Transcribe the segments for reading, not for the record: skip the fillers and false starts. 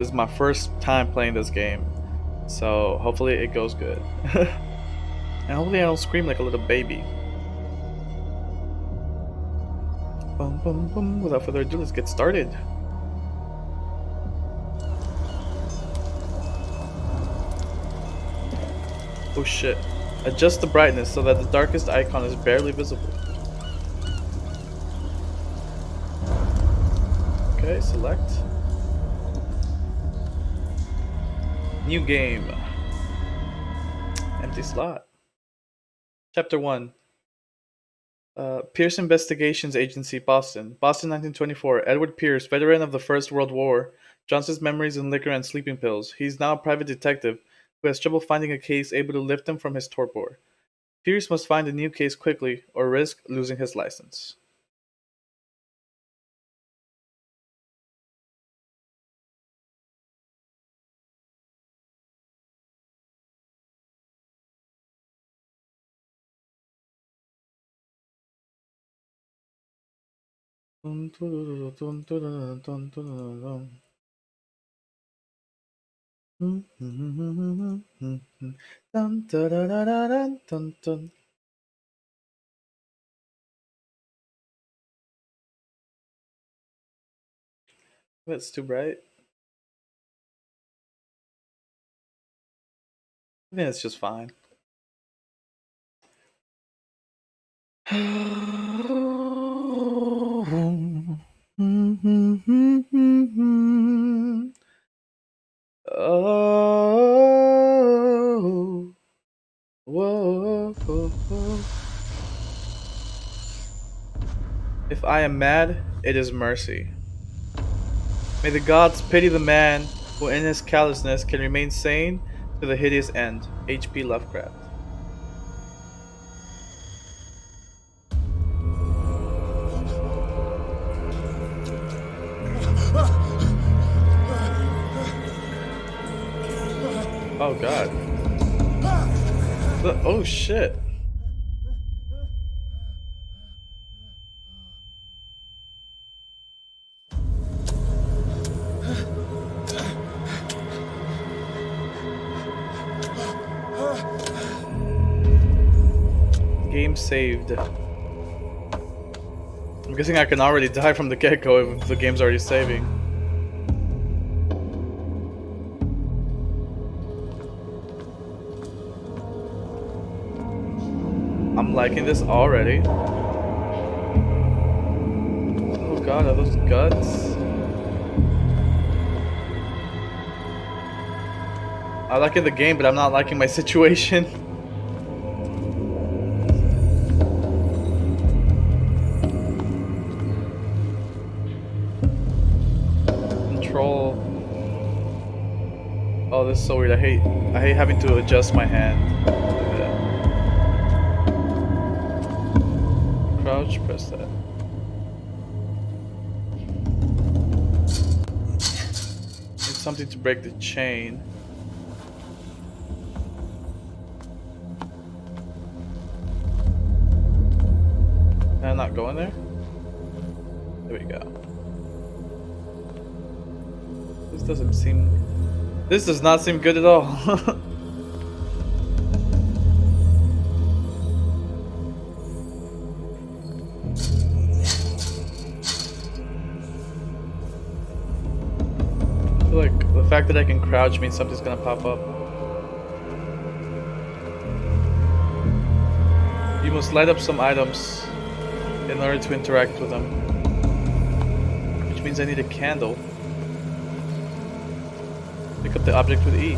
This is my first time playing this game, so hopefully it goes good. And hopefully I don't scream like a little baby. Boom, boom, boom. Without further ado, let's get started. Oh shit. Adjust the brightness so that the darkest icon is barely visible. Okay, select. New game. Empty slot. Chapter 1. Pierce Investigations Agency, Boston. Boston, 1924. Edward Pierce, veteran of the First World War, Johnson's memories in liquor and sleeping pills. He's now a private detective who has trouble finding a case able to lift him from his torpor. Pierce must find a new case quickly or risk losing his license. That's too bright. I think it's just fine. Oh, whoa. If I am mad, it is mercy. May the gods pity the man who in his callousness can remain sane to the hideous end. H.P. Lovecraft. Oh god. Oh shit. Game saved. I'm guessing I can already die from the get-go if the game's already saving. I'm liking this already. Oh god, are those guts? I like the game, but I'm not liking my situation. Control. Oh, this is so weird. I hate having to adjust my hand. Look at that. Crouch, press that. Need something to break the chain. Can I not go in there? There we go. This doesn't seem... This does not seem good at all. I feel like the fact that I can crouch means something's gonna pop up. You must light up some items in order to interact with them. Which means I need a candle. Pick up the object with E.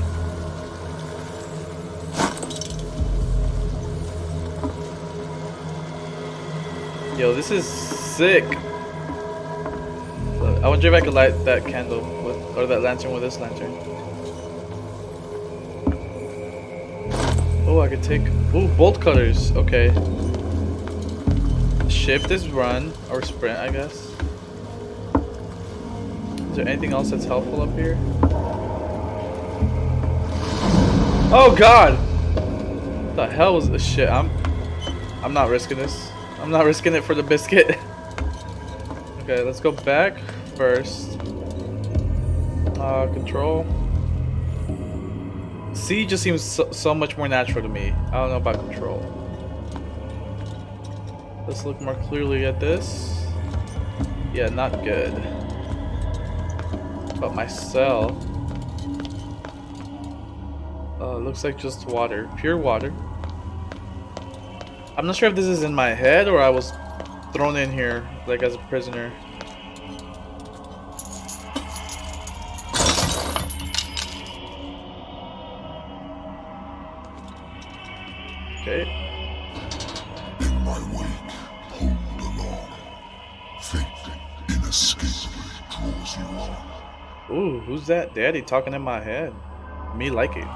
Yo, this is sick. I wonder if I could light that candle with, or that lantern with this lantern. Oh, I could take... Ooh, bolt cutters. Okay. Shift is run, or sprint, I guess. Is there anything else that's helpful up here? Oh god! What the hell was this shit? I'm not risking this. I'm not risking it for the biscuit. Okay, let's go back first. Control. C just seems so much more natural to me. I don't know about control. Let's look more clearly at this. Yeah, not good. But my cell. Looks like just water. Pure water. I'm not sure if this is in my head or I was thrown in here like as a prisoner. Okay. In my wake, pulled along. Fate inescapably draws you on. Ooh, who's that daddy talking in my head? Me like it.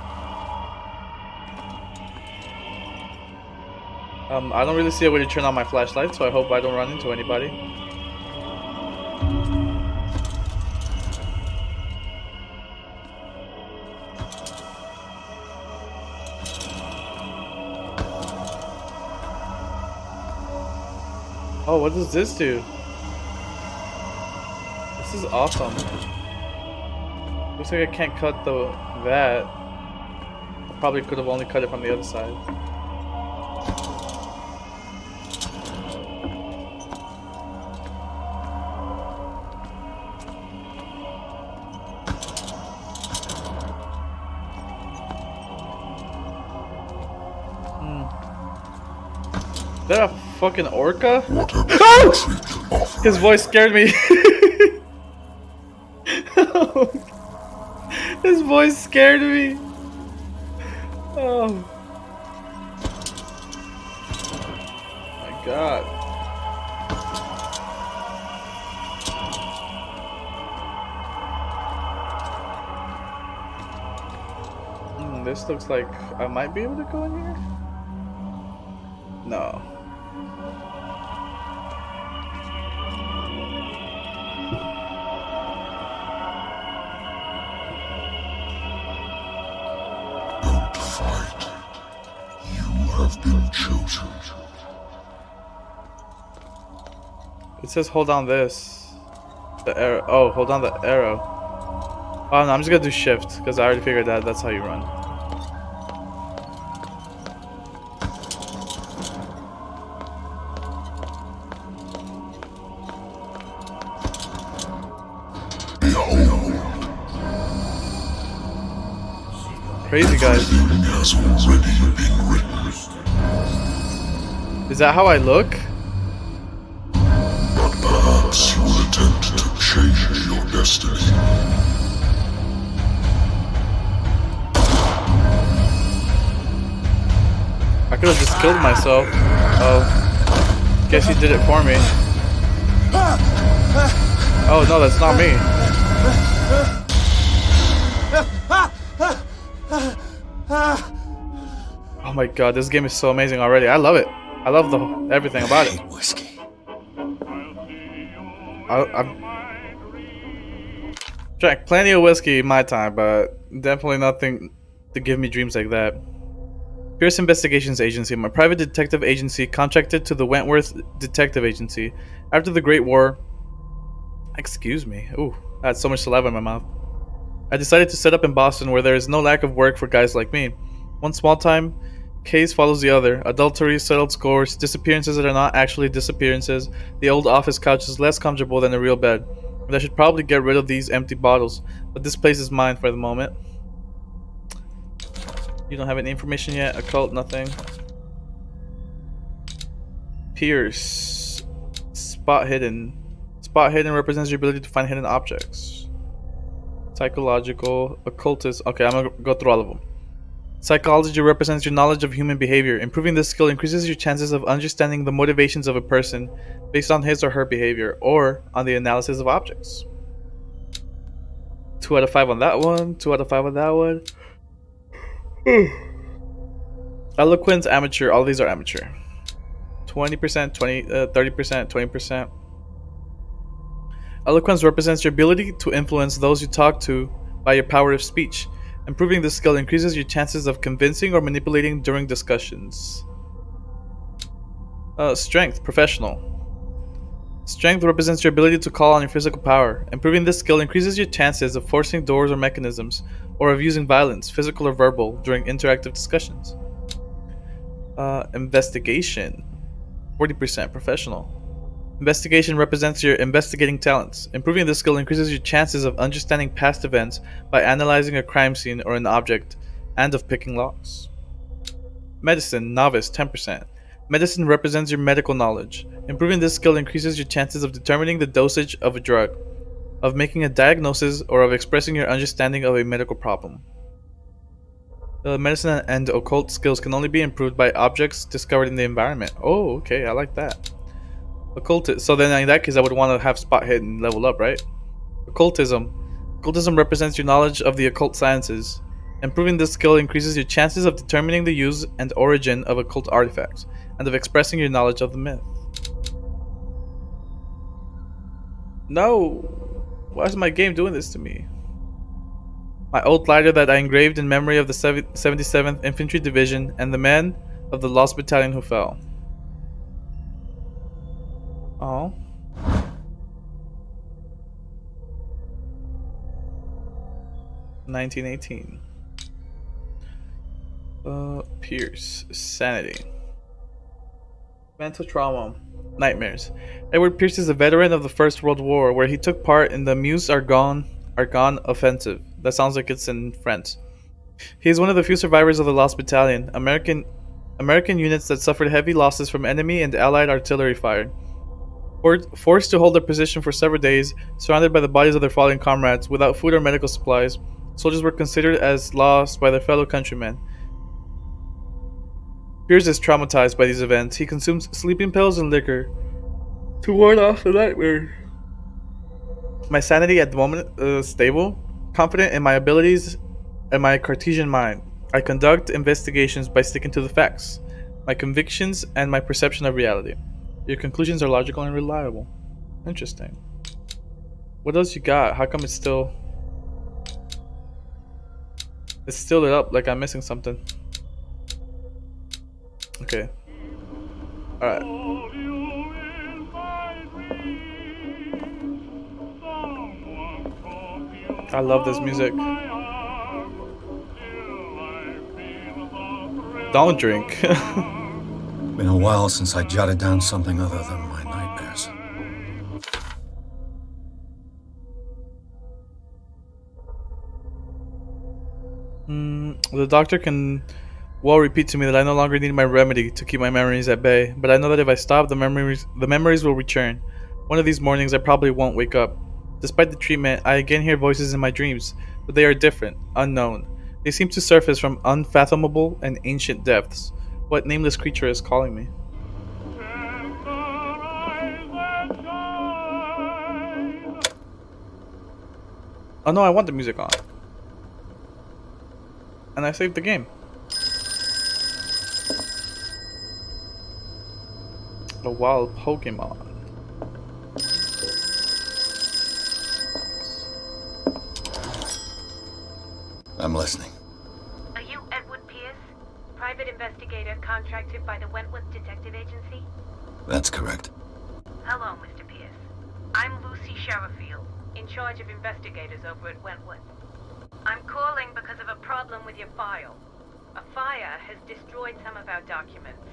I don't really see a way to turn on my flashlight, so I hope I don't run into anybody. Oh, what does this do? This is awesome. Looks like I can't cut that. I probably could have only cut it from the other side. Is that a fucking orca? Oh! His voice scared me. His voice scared me. Oh my god. This looks like I might be able to go in here. No. Don't fight. You have been chosen. It says hold on this. The arrow. Oh, hold on the arrow. Oh no, I'm just gonna do shift because I already figured that that's how you run. Crazy guys. Has already been written. Is that how I look? But perhaps you will attempt to change your destiny. I could have just killed myself. Oh. Guess he did it for me. Oh no, that's not me. Oh my god, this game is so amazing already. I love it. I love everything about it. Whiskey. I've drank plenty of whiskey in my time, but definitely nothing to give me dreams like that. Bearus Investigations Agency, my private detective agency contracted to the Wentworth Detective Agency. After the Great War... Excuse me. Ooh, I had so much saliva in my mouth. I decided to set up in Boston where there is no lack of work for guys like me. One small-time case follows the other. Adultery, settled scores, disappearances that are not actually disappearances. The old office couch is less comfortable than a real bed. And I should probably get rid of these empty bottles, but this place is mine for the moment. You don't have any information yet? Occult, nothing. Pierce. Spot hidden. Spot hidden represents your ability to find hidden objects. Psychological, occultist. Okay, I'm gonna go through all of them. Psychology represents your knowledge of human behavior. Improving this skill increases your chances of understanding the motivations of a person based on his or her behavior or on the analysis of objects. 2 out of 5 on that one. 2 out of 5 on that one. Eloquence, amateur. All these are amateur. 20%, 30%, 20%. Eloquence represents your ability to influence those you talk to by your power of speech. Improving this skill increases your chances of convincing or manipulating during discussions. Strength, professional. Strength represents your ability to call on your physical power. Improving this skill increases your chances of forcing doors or mechanisms, or of using violence, physical or verbal, during interactive discussions. Investigation. 40% professional. Investigation represents your investigating talents. Improving this skill increases your chances of understanding past events by analyzing a crime scene or an object, and of picking locks. Medicine, novice, 10%. Medicine represents your medical knowledge. Improving this skill increases your chances of determining the dosage of a drug, of making a diagnosis, or of expressing your understanding of a medical problem. The medicine and occult skills can only be improved by objects discovered in the environment. Oh, okay, I like that. Occultism. So then, in that case, I would want to have spot hit and level up, right? Occultism. Occultism represents your knowledge of the occult sciences. Improving this skill increases your chances of determining the use and origin of occult artifacts, and of expressing your knowledge of the myth. No! Why is my game doing this to me? My old lighter that I engraved in memory of the 77th Infantry Division and the men of the Lost Battalion who fell. Oh. (1918). Pierce. Sanity. Mental trauma. Nightmares. Edward Pierce is a veteran of the First World War, where he took part in the Meuse-Argonne offensive. That sounds like it's in French. He is one of the few survivors of the Lost Battalion, American units that suffered heavy losses from enemy and Allied artillery fire. Forced to hold their position for several days, surrounded by the bodies of their fallen comrades, without food or medical supplies, soldiers were considered as lost by their fellow countrymen. Pierce is traumatized by these events. He consumes sleeping pills and liquor to ward off the nightmare. My sanity at the moment is stable, confident in my abilities and my Cartesian mind. I conduct investigations by sticking to the facts, my convictions, and my perception of reality. Your conclusions are logical and reliable. Interesting. What else you got? How come it's still lit up like I'm missing something? Okay. Alright. I love this music. Don't drink. Been a while since I jotted down something other than my nightmares. The doctor can well repeat to me that I no longer need my remedy to keep my memories at bay, but I know that if I stop, the memories will return. One of these mornings, I probably won't wake up. Despite the treatment, I again hear voices in my dreams, but they are different, unknown. They seem to surface from unfathomable and ancient depths. What nameless creature is calling me? Oh no, I want the music on. And I saved the game. A wild Pokemon. I'm listening. Are you Edward Pierce, private investigator contracted by the Wentworth Detective Agency? That's correct. Hello, Mr. Pierce. I'm Lucy Sherifield, in charge of investigators over at Wentworth. I'm calling because of a problem with your file. A fire has destroyed some of our documents.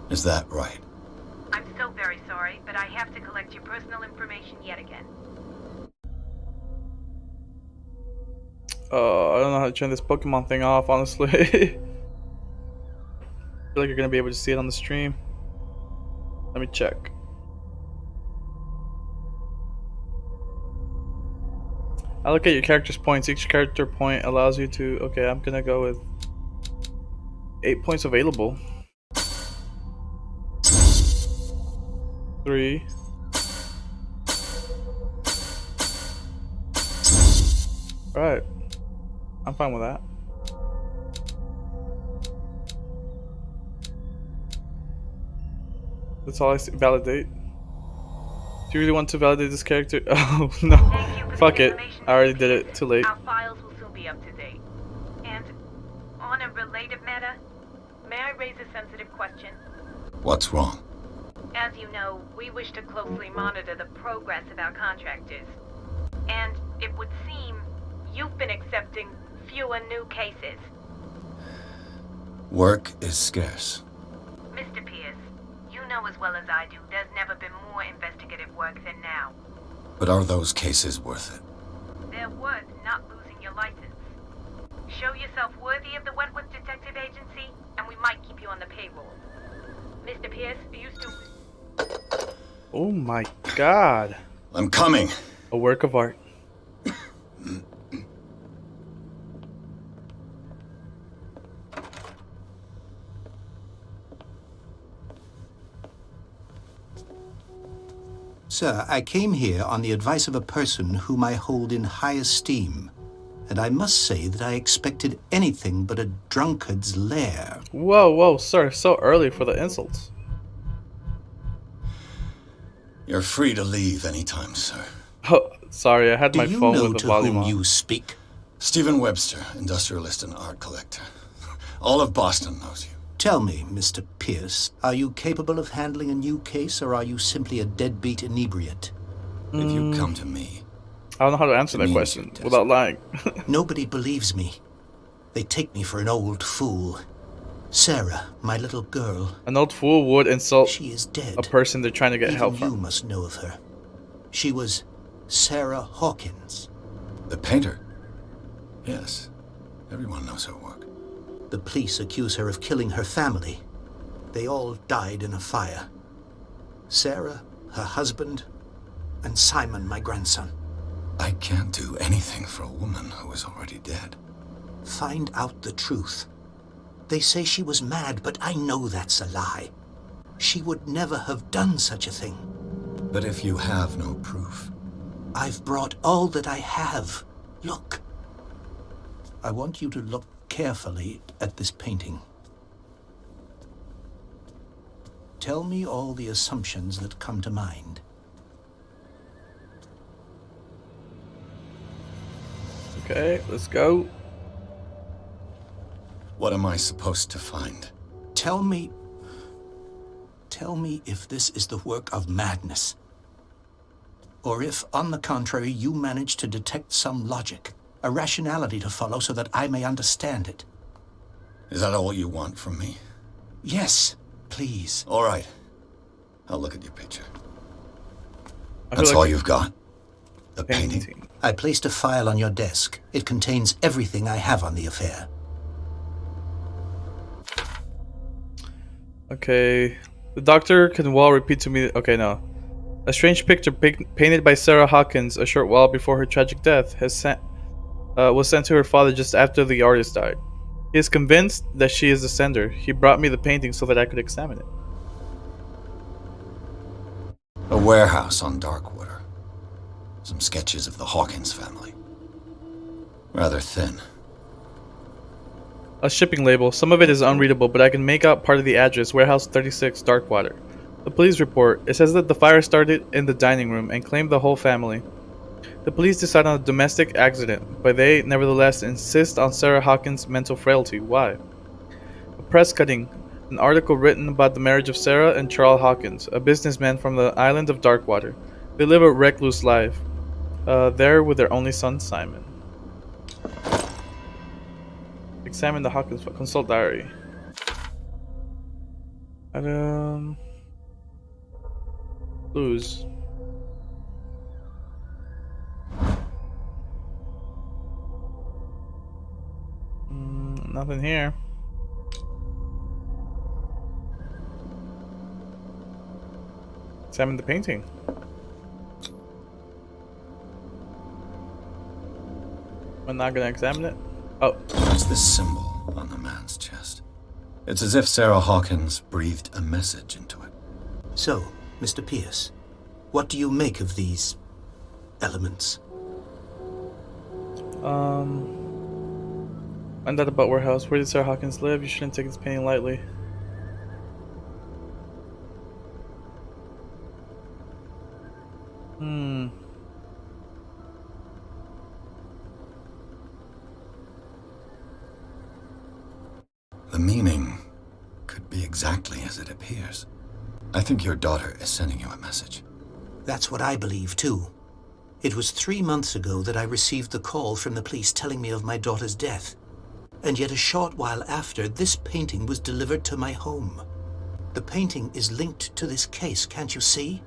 Is that right? I'm so very sorry, but I have to collect your personal information yet again. I don't know how to turn this Pokemon thing off, honestly. I feel like you're gonna be able to see it on the stream. Let me check. Allocate your character's points. Each character point allows you to... Okay, I'm gonna go with 8 points available. 3. Alright. I'm fine with that. That's all I see. Validate. Do you really want to validate this character? Oh, no. Fuck it. I already did it. Too late. Our files will soon be up to date. And on a related matter, may I raise a sensitive question? What's wrong? As you know, we wish to closely monitor the progress of our contractors. And it would seem you've been accepting fewer new cases. Work is scarce. Mr. Pierce, you know as well as I do there's never been more investigative work than now. But are those cases worth it? They're worth not losing your license. Show yourself worthy of the Wentworth Detective Agency, and we might keep you on the payroll. Mr. Pierce, are you still... Oh my god. I'm coming. A work of art. Sir, I came here on the advice of a person whom I hold in high esteem, and I must say that I expected anything but a drunkard's lair. Whoa, whoa, sir, so early for the insults. You're free to leave anytime, sir. Oh, sorry, I had Do my you phone know with the to volume whom on. you speak? Stephen Webster, industrialist and art collector. All of Boston knows you. Tell me, Mr. Pierce, are you capable of handling a new case, or are you simply a deadbeat inebriate? If you come to me, I don't know how to answer It that means question you're without lying. Nobody believes me. They take me for an old fool. Sarah, my little girl, An old fool would insult she is dead. a person they're trying to get Even help you from. must know of her. She was Sarah Hawkins. the painter. Yes, everyone knows her work. The police accuse her of killing her family. They all died in a fire. Sarah, her husband, and Simon, my grandson. I can't do anything for a woman who is already dead. Find out the truth. They say she was mad, but I know that's a lie. She would never have done such a thing. But if you have no proof, I've brought all that I have. Look. I want you to look carefully at this painting. Tell me all the assumptions that come to mind. Okay, let's go. what am I supposed to find? Tell me if this is the work of madness. Or if, on the contrary, you manage to detect some logic, a rationality to follow so that I may understand it. Is that all you want from me? Yes, please. All right. I'll look at your picture. I feel That's like all you've got? The painting? painting. I placed a file on your desk. It contains everything I have on the affair. Okay. The doctor can well repeat to me. Okay, no. A strange picture painted by Sarah Hawkins a short while before her tragic death was sent to her father just after the artist died. He is convinced that she is the sender. He brought me the painting so that I could examine it. A warehouse on Darkwater. Some sketches of the Hawkins family. Rather thin. A shipping label. Some of it is unreadable, but I can make out part of the address, Warehouse 36, Darkwater. The police report. It says that the fire started in the dining room and claimed the whole family. The police decide on a domestic accident, but they, nevertheless, insist on Sarah Hawkins' mental frailty. Why? A press cutting. An article written about the marriage of Sarah and Charles Hawkins, a businessman from the island of Darkwater. They live a recluse life, there with their only son, Simon. Examine the Hawkins consult diary. Clues. Nothing here. Examine the painting. I'm not gonna examine it. Oh, What's this symbol on the man's chest? It's as if Sarah Hawkins breathed a message into it. So, Mr. Pierce, what do you make of these elements? Find out about Warehouse. Where did Sarah Hawkins live? You shouldn't take this painting lightly. The meaning could be exactly as it appears. I think your daughter is sending you a message. That's what I believe, too. It was 3 months ago that I received the call from the police telling me of my daughter's death. And yet a short while after, this painting was delivered to my home. The painting is linked to this case, can't you see?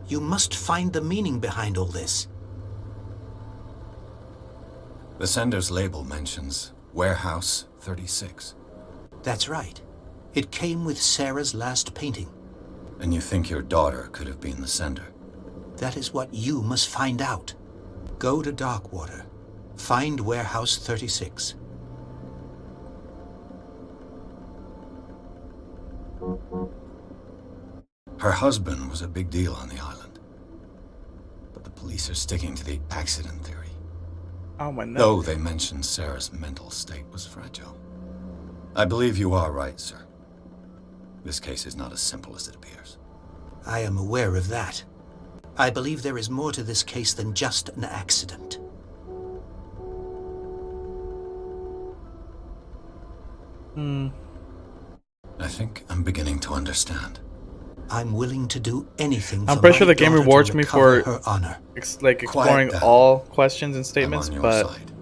You must find the meaning behind all this. The sender's label mentions Warehouse 36. That's right. It came with Sarah's last painting. And you think your daughter could have been the sender? That is what you must find out. Go to Darkwater. Find Warehouse 36. Her husband was a big deal on the island. But the police are sticking to the accident theory. Oh my neck. Though they mentioned Sarah's mental state was fragile. I believe you are right, sir. This case is not as simple as it appears. I am aware of that. I believe there is more to this case than just an accident. I think I'm beginning to understand. I'm willing to do anything. I'm for pretty my sure the game daughter to rewards me recover for her honor. exploring down. all questions and statements, I'm on your but side.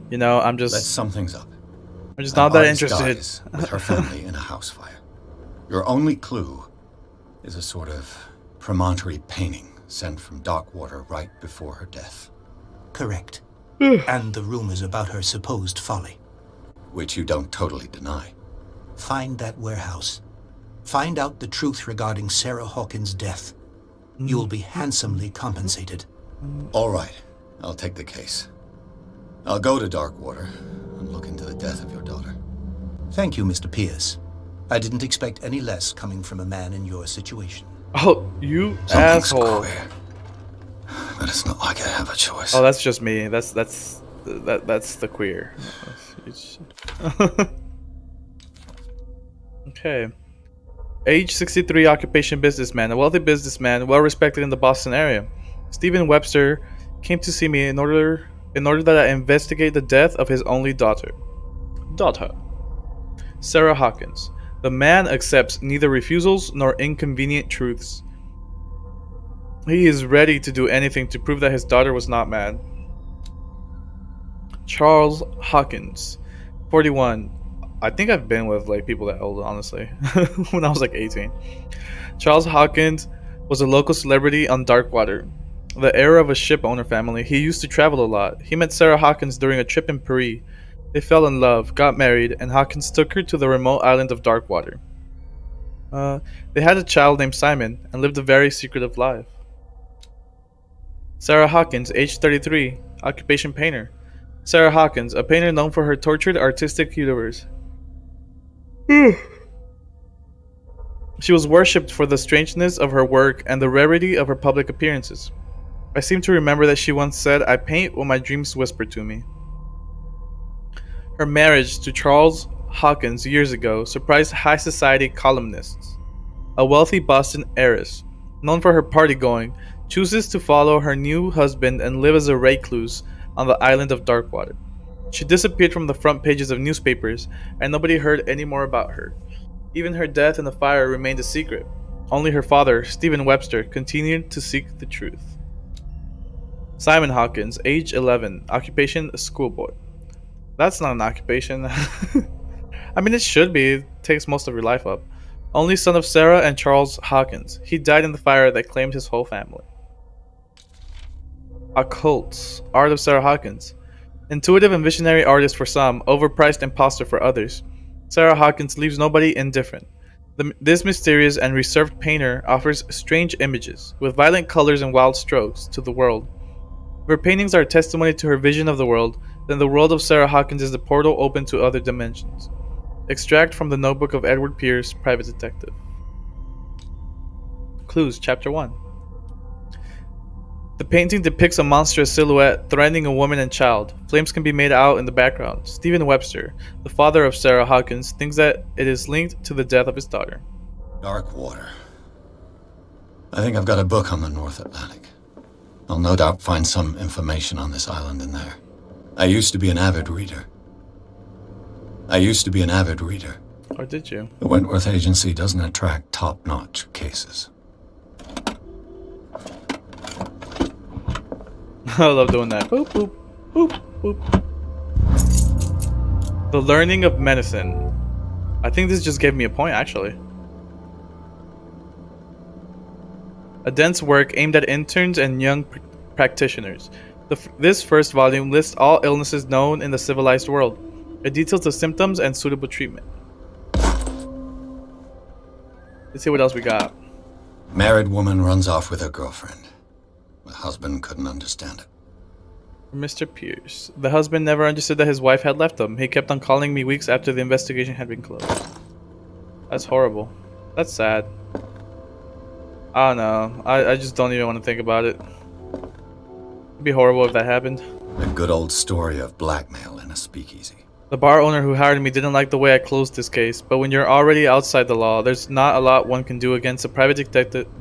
you know, Let's sum things up. I'm just An not that artist interested. dies with her family in a house fire. Your only clue is a sort of promontory painting sent from Darkwater right before her death. Correct. And the rumors about her supposed folly. Which you don't totally deny. Find that warehouse. Find out the truth regarding Sarah Hawkins' death. You will be handsomely compensated. All right, I'll take the case. I'll go to Darkwater and look into the death of your daughter. Thank you, Mr. Bearus. I didn't expect any less coming from a man in your situation. Oh, you Something's asshole! queer. But it's not like I have a choice. Oh, that's just me. That's the queer. Okay. Age 63, occupation businessman, a wealthy businessman, well respected in the Boston area. Stephen Webster came to see me in order that I investigate the death of his only daughter. Sarah Hawkins. The man accepts neither refusals nor inconvenient truths. He is ready to do anything to prove that his daughter was not mad. Charles Hawkins, 41. I think I've been with like people that old, honestly, when I was like 18. Charles Hawkins was a local celebrity on Darkwater, the heir of a ship owner family. He used to travel a lot. He met Sarah Hawkins during a trip in Paris. They fell in love, got married, and Hawkins took her to the remote island of Darkwater. They had a child named Simon and lived a very secretive life. Sarah Hawkins, age 33, occupation painter. Sarah Hawkins, a painter known for her tortured artistic universe. She was worshipped for the strangeness of her work and the rarity of her public appearances. I seem to remember that she once said, "I paint what my dreams whisper to me." Her marriage to Charles Hawkins years ago surprised high society columnists. A wealthy Boston heiress, known for her party-going, chooses to follow her new husband and live as a recluse on the island of Darkwater. She disappeared from the front pages of newspapers, and nobody heard any more about her. Even her death in the fire remained a secret. Only her father, Stephen Webster, continued to seek the truth. Simon Hawkins, age 11, occupation schoolboy. That's not an occupation. I mean, it should be. It takes most of your life up. Only son of Sarah and Charles Hawkins. He died in the fire that claimed his whole family. Occults, art of Sarah Hawkins. Intuitive and visionary artist for some, overpriced imposter for others. Sarah Hawkins leaves nobody indifferent. This mysterious and reserved painter offers strange images, with violent colors and wild strokes, to the world. If her paintings are a testimony to her vision of the world, then the world of Sarah Hawkins is the portal open to other dimensions. Extract from the notebook of Edward Pierce, private detective. Clues, Chapter 1. The painting depicts a monstrous silhouette threatening a woman and child. Flames can be made out in the background. Stephen Webster, the father of Sarah Hawkins, thinks that it is linked to the death of his daughter. Darkwater. I think I've got a book on the North Atlantic. I'll no doubt find some information on this island in there. I used to be an avid reader. Or did you? The Wentworth Agency doesn't attract top-notch cases. I love doing that. Boop, boop, boop, boop. The learning of medicine. I think this just gave me a point, actually. A dense work aimed at interns and young practitioners. This first volume lists all illnesses known in the civilized world. It details the symptoms and suitable treatment. Let's see what else we got. Married woman runs off with her girlfriend. The husband couldn't understand it. Mr.Bearus. The husband never understood that his wife had left him. He kept on calling me weeks after the investigation had been closed. That's horrible. That's sad. I don't know. I just don't even want to think about it. It'd be horrible if that happened. A good old story of blackmail in a speakeasy. The bar owner who hired me didn't like the way I closed this case, but when you're already outside the law, there's not a lot one can do against a private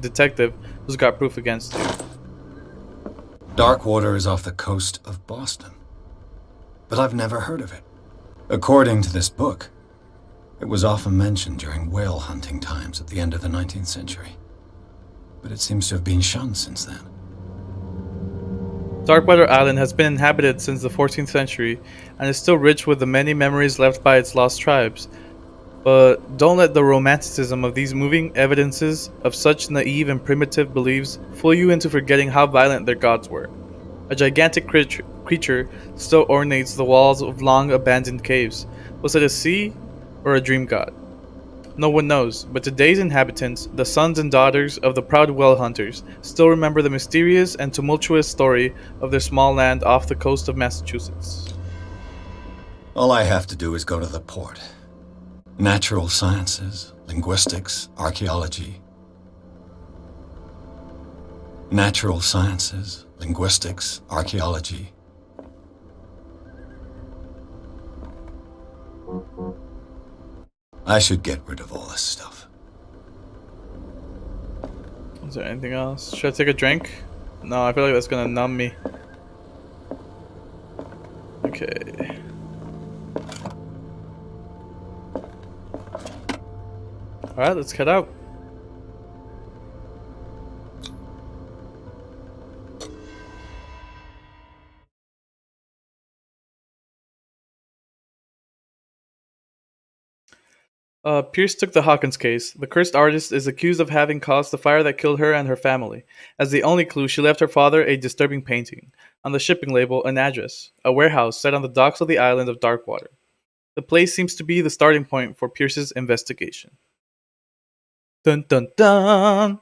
detective who's got proof against you. Darkwater is off the coast of Boston. But I've never heard of it. According to this book, it was often mentioned during whale hunting times at the end of the 19th century. But it seems to have been shunned since then. Darkwater Island has been inhabited since the 14th century and is still rich with the many memories left by its lost tribes. But don't let the romanticism of these moving evidences of such naive and primitive beliefs fool you into forgetting how violent their gods were. A gigantic creature still ornates the walls of long abandoned caves. Was it a sea or a dream god? No one knows, but today's inhabitants, the sons and daughters of the proud whale hunters, still remember the mysterious and tumultuous story of their small land off the coast of Massachusetts. All I have to do is go to the port. Natural sciences, linguistics, archaeology. Natural sciences, linguistics, archaeology. I should get rid of all this stuff. Is there anything else? Should I take a drink? No, I feel like that's gonna numb me. Okay. Alright, let's head out. Pierce took the Hawkins case. The cursed artist is accused of having caused the fire that killed her and her family. As the only clue, she left her father a disturbing painting. On the shipping label, an address, a warehouse set on the docks of the island of Darkwater. The place seems to be the starting point for Pierce's investigation. Dun dun dun!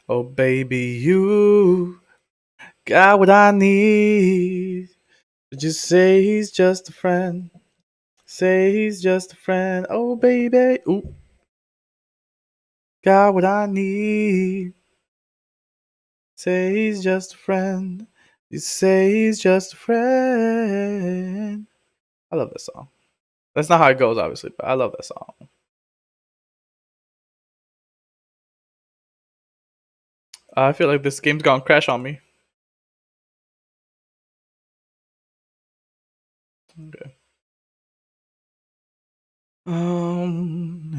Oh baby, you got what I need. Just say he's just a friend. Say he's just a friend. Oh baby, ooh, got what I need. Say he's just a friend. You say he's just a friend. I love this song. That's not how it goes, obviously, but I love that song. I feel like this game's gonna crash on me. Okay.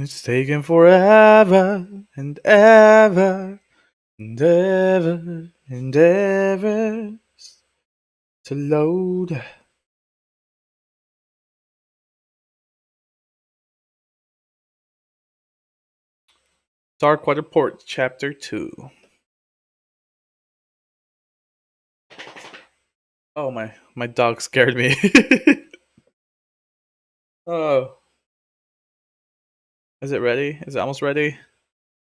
It's taken forever and ever and ever and ever to load. Darkwater Port, Chapter 2. Oh, my dog scared me. Oh. Is it ready? Is it almost ready?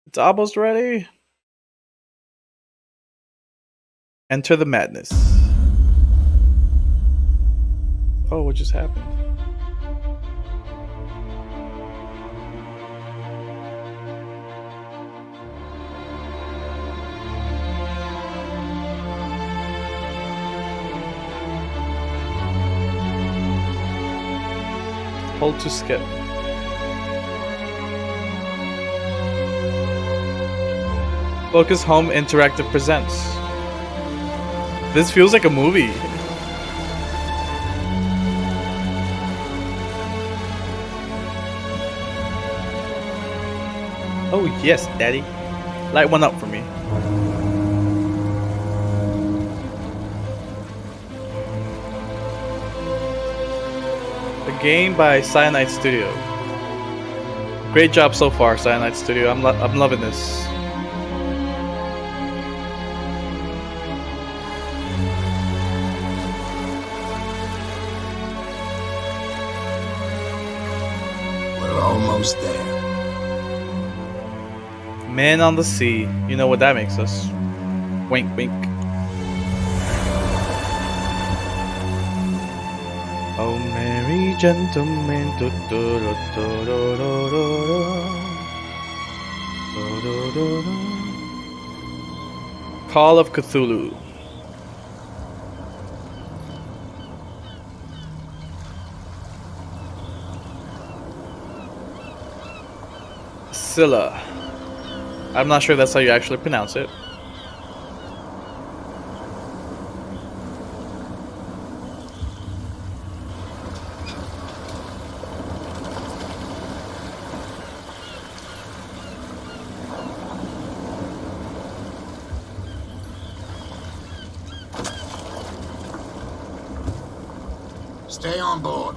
It's almost ready. Enter the madness. Oh, what just happened? Hold to skip. Focus Home Interactive presents This feels like a movie. Oh yes, daddy. Light one up for me. A game by Cyanide Studio. Great job so far, Cyanide Studio. I'm loving this. We're almost there. Man on the sea. You know what that makes us. Wink, wink. Oh, merry gentlemen. Call of Cthulhu. Scylla. I'm not sure that's how you actually pronounce it. Stay on board.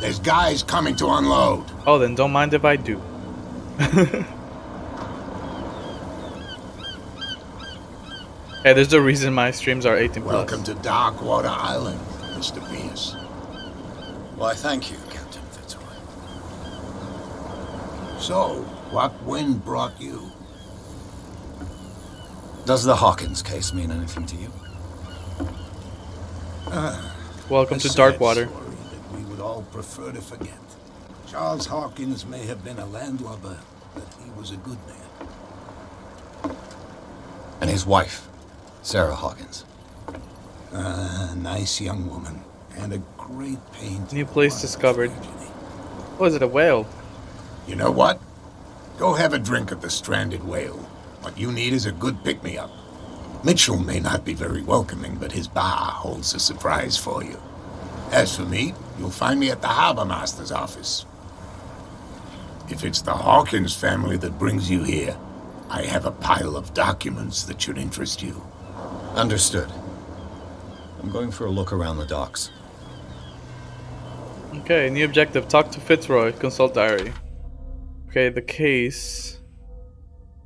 There's guys coming to unload. Oh, then don't mind if I do. Hey, there's a reason my streams are 18 plus. Welcome to Darkwater Island, Mr.Bearus. Why, thank you, Captain Fitzroy. So, what wind brought you? Does the Hawkins case mean anything to you? Welcome A to sad Darkwater. story that we would all prefer to forget. Charles Hawkins may have been a landlubber, but he was a good man. And his wife, Sarah Hawkins. A nice young woman, and a great pain to New the place wild discovered. tragedy. Oh, is it a whale? You know what? Go have a drink at the Stranded Whale. What you need is a good pick-me-up. Mitchell may not be very welcoming, but his bar holds a surprise for you. As for me, you'll find me at the Harbor Master's office. If it's the Hawkins family that brings you here, I have a pile of documents that should interest you. Understood. I'm going for a look around the docks. Okay, new objective. Talk to Fitzroy. Consult diary. Okay, the case.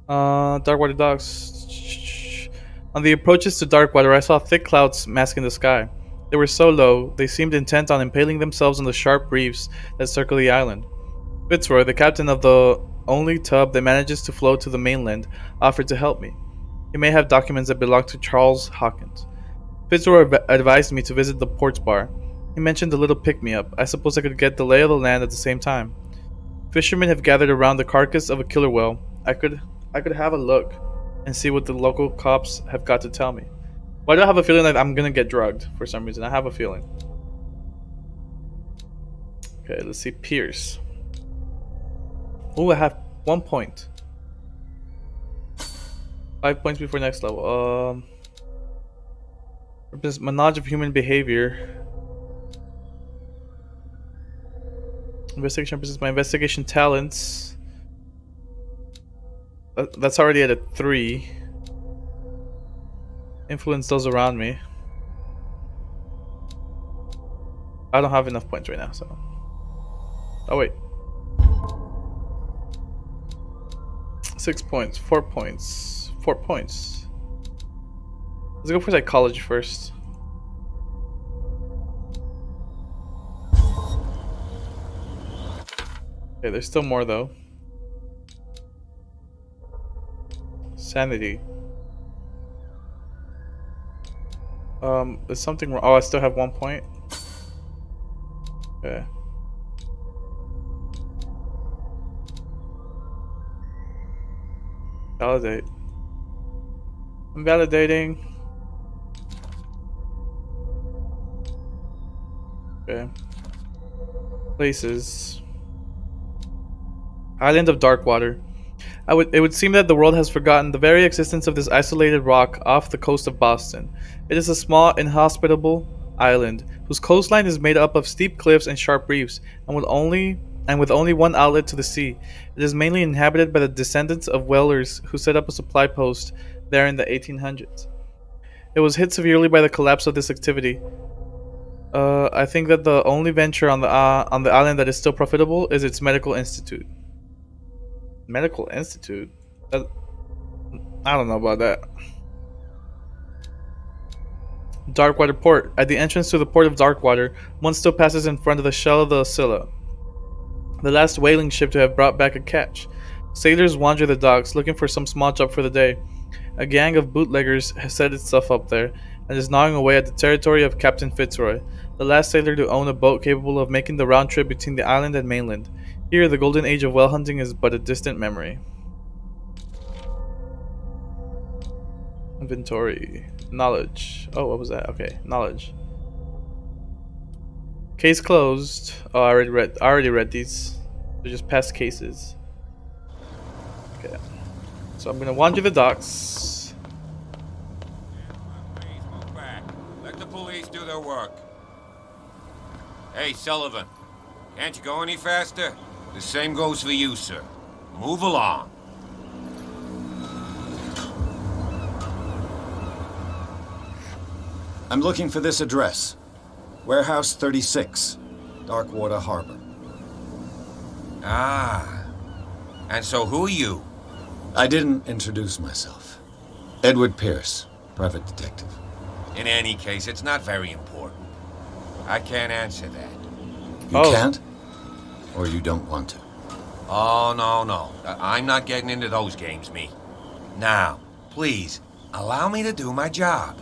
Darkwater docks. On the approaches to Darkwater, I saw thick clouds masking the sky. They were so low, they seemed intent on impaling themselves on the sharp reefs that circle the island. Fitzroy, the captain of the only tub that manages to float to the mainland, offered to help me. He may have documents that belong to Charles Hawkins. Fitzroy advised me to visit the ports bar. He mentioned a little pick-me-up. I suppose I could get the lay of the land at the same time. Fishermen have gathered around the carcass of a killer whale. I could have a look and see what the local cops have got to tell me. Why do I have a feeling that I'm gonna get drugged for some reason? I have a feeling. Okay, let's see. Pierce. Oh, I have 1 point. 5 points before next level. This knowledge of human behavior. Investigation represents my investigation talents. That's already at a 3. Influence those around me. I don't have enough points right now, so. Oh wait. 6 points, 4 points, 4 points. Let's go for psychology first. Okay, there's still more though. Sanity. There's something wrong. Oh, I still have 1 point. Okay. Validate. I'm validating. Okay. Places. Island of Darkwater. It would seem that the world has forgotten the very existence of this isolated rock off the coast of Boston. It is a small, inhospitable island whose coastline is made up of steep cliffs and sharp reefs, and with only one outlet to the sea. It is mainly inhabited by the descendants of whalers who set up a supply post there in the 1800s. It was hit severely by the collapse of this activity. I think that the only venture on the island that is still profitable is its medical institute. Medical institute? That, I don't know about that. Darkwater Port. At the entrance to the port of Darkwater, one still passes in front of the shell of the Scylla, the last whaling ship to have brought back a catch. Sailors wander the docks, looking for some small job for the day. A gang of bootleggers has set itself up there, and is gnawing away at the territory of Captain Fitzroy, the last sailor to own a boat capable of making the round trip between the island and mainland. Here, the golden age of whale hunting is but a distant memory. Inventory. Knowledge. Oh, what was that? Okay, knowledge. Case closed. Oh, I already read these. They're just past cases. Okay. So I'm gonna wander the docks. Please move back. Let the police do their work. Hey, Sullivan. Can't you go any faster? The same goes for you, sir. Move along. I'm looking for this address. Warehouse 36, Darkwater Harbor. Ah. And so who are you? I didn't introduce myself. Edward Pierce, private detective. In any case, it's not very important. I can't answer that. You Oh. can't? Or you don't want to? Oh, no. I'm not getting into those games, me. Now, please, allow me to do my job.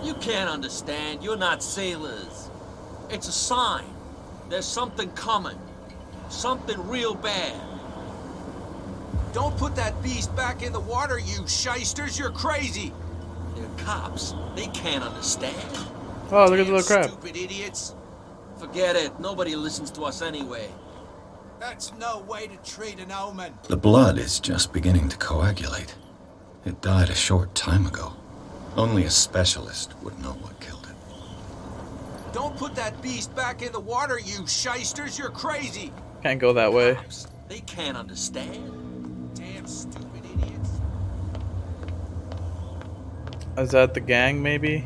You can't understand. You're not sailors. It's a sign. There's something coming. Something real bad. Don't put that beast back in the water, you shysters! You're crazy! They're cops. They can't understand. Oh, look at the Damn little crab. Stupid idiots! Forget it. Nobody listens to us anyway. That's no way to treat an omen. The blood is just beginning to coagulate. It died a short time ago. Only a specialist would know what killed it. Don't put that beast back in the water, you shysters! You're crazy! Can't go that way. Cops. They can't understand. Damn stupid idiots! Is that the gang, maybe?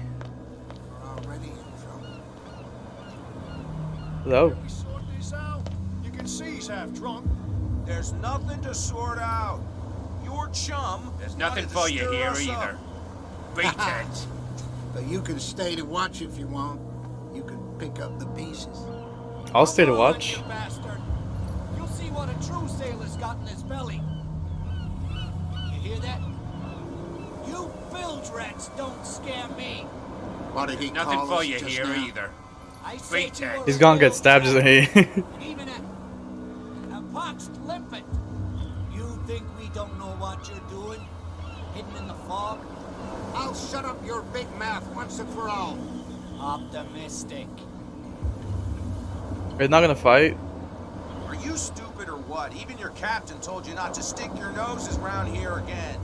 We're already in trouble. Hello? We sort this out? You can see he's half drunk. There's nothing to sort out. Your chum. There's nothing wanted to for you stir here us up. either. Beat it. But you can stay to watch if you want. You can pick up the pieces. I'll stay to Come on, watch. you bastard. You'll see what a true sailor's got in his belly. You hear that? You bilge rats don't scare me. What did he Nothing call for us you just here now? either. I said Beat you it. were He's a gonna get bilge stabbed, isn't rat. he? And even a poxed limpet. You think we don't know what you're doing? Hidden in the fog? I'll shut up your big mouth once and for all. Optimistic. Are you not gonna fight? Are you stupid or what? Even your captain told you not to stick your noses round here again.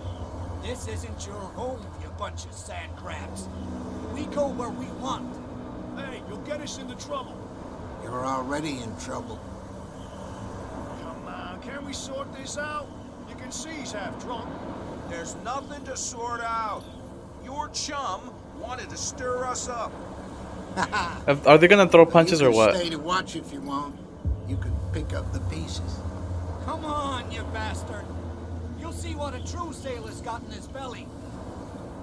This isn't your home, you bunch of sand crabs. We go where we want. Hey, you'll get us into trouble. You're already in trouble. Come on, can we sort this out? You can see he's half drunk. There's nothing to sort out. Your chum wanted to stir us up. Are they gonna throw punches you or can what? Stay to watch if you want. You can pick up the pieces. Come on, you bastard. You'll see what a true sailor's got in his belly.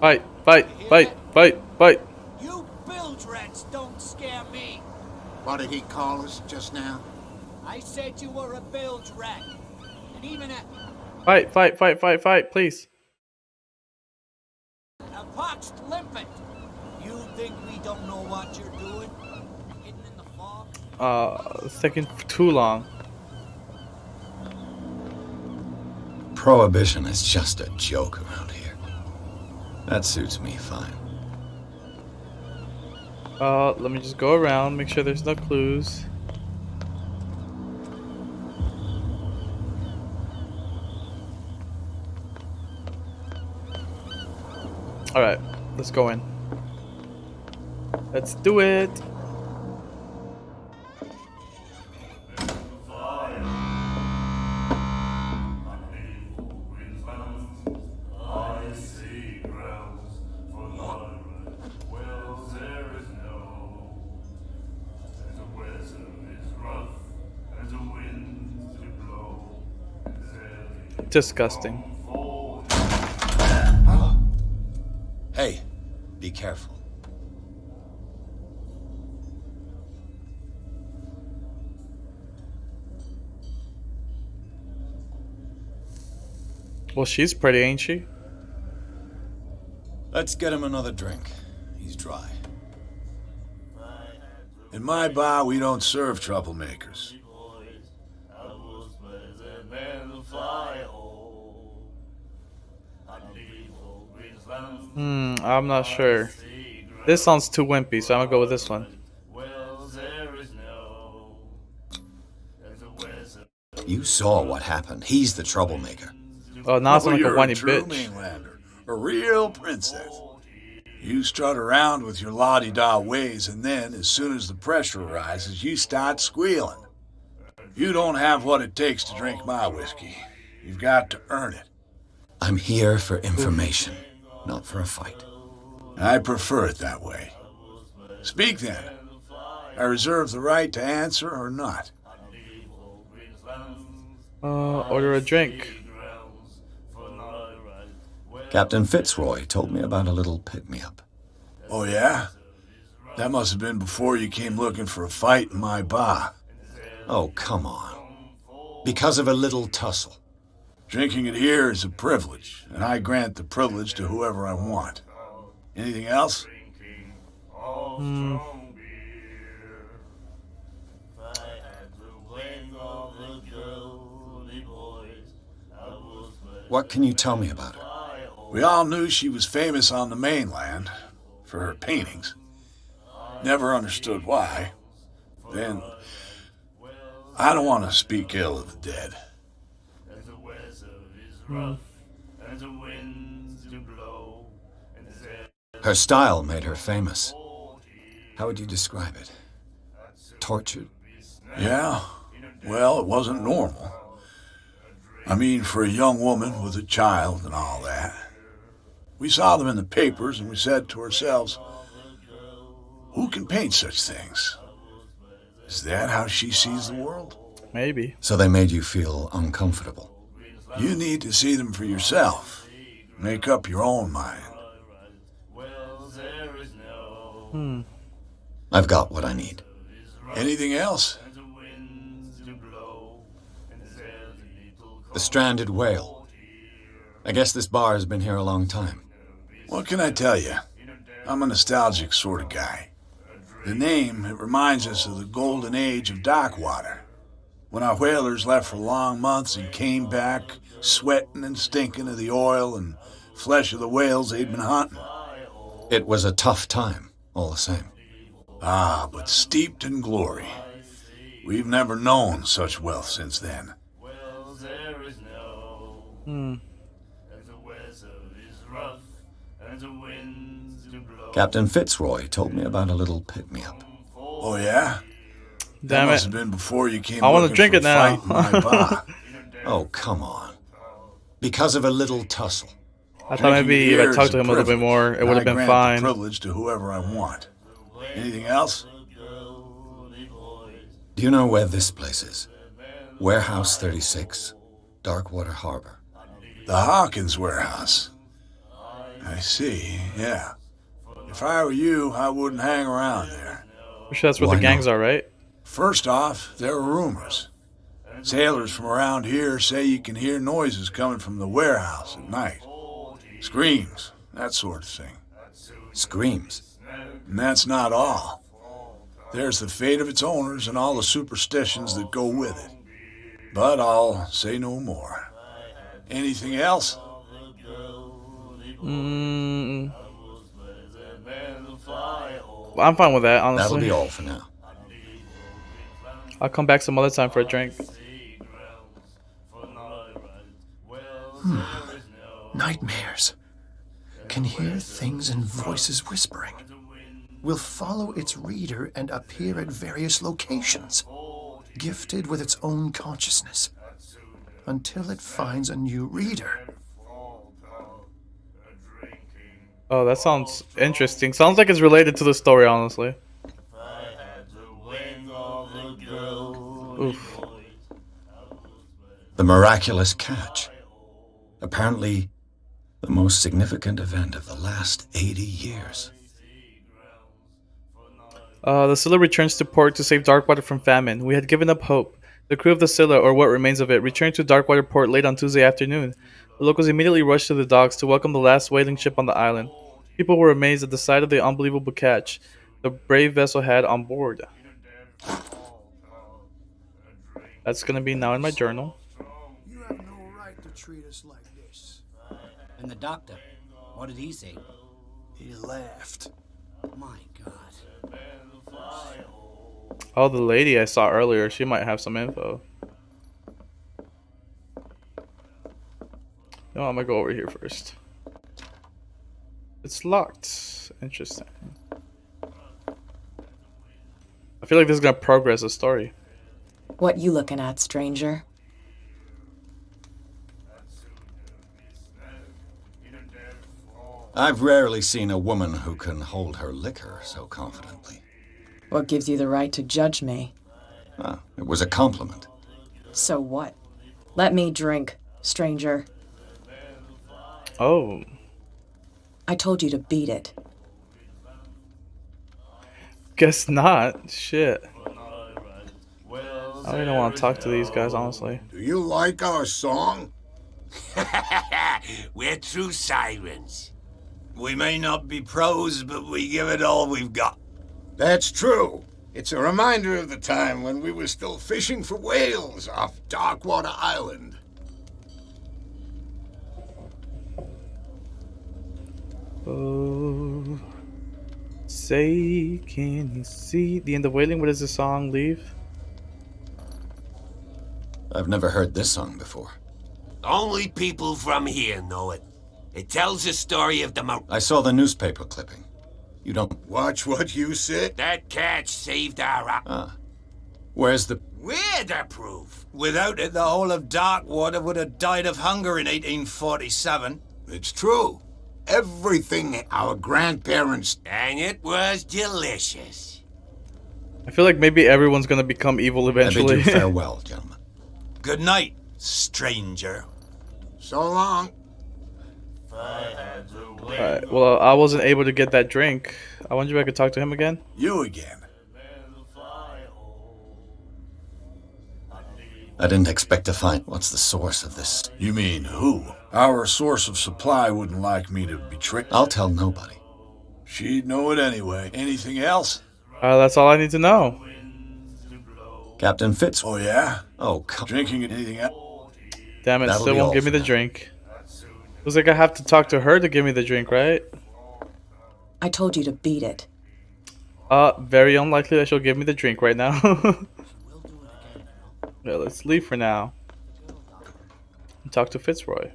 Fight, fight, fight, fight, fight. You bilge rats don't scare me. What did he call us just now? I said you were a bilge rat. And even a Fight, fight, fight, fight, fight, please. poxed limpet. You think we don't know what you're doing? Hidden in the fog? It's taking too long. Prohibition is just a joke around here. That suits me fine. Let me just go around, make sure there's no clues. Alright, let's go in. Let's do it! Disgusting. Hey, be careful. Well, she's pretty, ain't she? Let's get him another drink. He's dry. In my bar, we don't serve troublemakers. I'm not sure. This sounds too wimpy, so I'm gonna go with this one. You saw what happened. He's the troublemaker. Oh, now I sound like a You're whiny a true bitch. mainlander, a real princess. You strut around with your la-di-da ways, and then, as soon as the pressure rises, you start squealing. You don't have what it takes to drink my whiskey. You've got to earn it. I'm here for information, not for a fight. I prefer it that way. Speak then. I reserve the right to answer or not. Order a drink. Captain Fitzroy told me about a little pick-me-up. Oh, yeah? That must have been before you came looking for a fight in my bar. Oh, come on. Because of a little tussle. Drinking it here is a privilege, and I grant the privilege to whoever I want. Anything else? What can you tell me about her? We all knew she was famous on the mainland for her paintings. Never understood why. Then, I don't want to speak ill of the dead. Her style made her famous. How would you describe it? Tortured? Yeah? Well, it wasn't normal. I mean, for a young woman with a child and all that. We saw them in the papers and we said to ourselves, who can paint such things? Is that how she sees the world? Maybe. So they made you feel uncomfortable. You need to see them for yourself. Make up your own mind. I've got what I need. Anything else? The stranded whale. I guess this bar has been here a long time. What can I tell you? I'm a nostalgic sort of guy. The name, it reminds us of the golden age of dockwater, when our whalers left for long months and came back sweating and stinking of the oil and flesh of the whales they'd been hunting. It was a tough time, all the same. Ah, but steeped in glory. We've never known such wealth since then. Captain Fitzroy told me about a little pick-me-up. Oh, yeah? Damn That must it. have been before you came I wanna looking drink for it a now. fight in my bar. Oh, come on. Because of a little tussle. I thought maybe if I Here is talked to him a little bit privilege, more, it and would have I been grant fine. the privilege to whoever I want. Anything else? Do you know where this place is? Warehouse 36, Darkwater Harbor. The Hawkins warehouse. I see, yeah. If I were you, I wouldn't hang around there. I'm sure that's where Why the gangs not? are, right? First off, there are rumors. Sailors from around here say you can hear noises coming from the warehouse at night. Screams, that sort of thing. Screams. And that's not all. There's the fate of its owners and all the superstitions that go with it. But I'll say no more. Anything else? I'm fine with that, That'll honestly. be all for now. I'll come back some other time for a drink. Nightmares. can hear things and voices whispering, will follow its reader and appear at various locations, gifted with its own consciousness, until it finds a new reader. Oh, that sounds interesting. Sounds like it's related to the story, honestly. Oof. The miraculous catch. Apparently, the most significant event of the last 80 years. The Scylla returns to port to save Darkwater from famine. We had given up hope. The crew of the Scylla, or what remains of it, returned to Darkwater port late on Tuesday afternoon. The locals immediately rushed to the docks to welcome the last whaling ship on the island. People were amazed at the sight of the unbelievable catch the brave vessel had on board. That's gonna be now in my journal. You have no right to treat us like this. And the doctor, what did he say? He laughed. My God. Oh, the lady I saw earlier, she might have some info. No, I'm gonna go over here first. It's locked. Interesting. I feel like this is gonna progress the story. What you looking at, stranger? I've rarely seen a woman who can hold her liquor so confidently. What gives you the right to judge me? Ah, it was a compliment. So what? Let me drink, stranger. Oh. I told you to beat it. Guess not. Shit. I don't even want to talk to these guys, honestly. Do you like our song? We're true sirens. We may not be pros, but we give it all we've got. That's true. It's a reminder of the time when we were still fishing for whales off Darkwater Island. Oh, say, can you see the end of wailing? What does the song leave? I've never heard this song before. Only people from here know it. It tells the story of the I saw the newspaper clipping. You don't... Watch what you say. That catch saved our... Ah. Where's the... We're the proof. Without it, the whole of Darkwater would have died of hunger in 1847. It's true. Everything our grandparents... And it was delicious. I feel like maybe everyone's gonna become evil eventually. I bid you farewell, gentlemen. Good night, stranger. So long. Alright, well, I wasn't able to get that drink. I wonder if I could talk to him again. You again. I didn't expect to find... What's the source of this? You mean who? Our source of supply wouldn't like me to betray... I'll tell nobody. She'd know it anyway. Anything else? That's all I need to know. Captain Fitz. Oh, yeah? Oh, come... Drinking anything else? Damn it, That'll still be won't all give me for the now. drink. Looks like I have to talk to her to give me the drink, right? I told you to beat it. Very unlikely that she'll give me the drink right now. Yeah, let's leave for now. And talk to Fitzroy.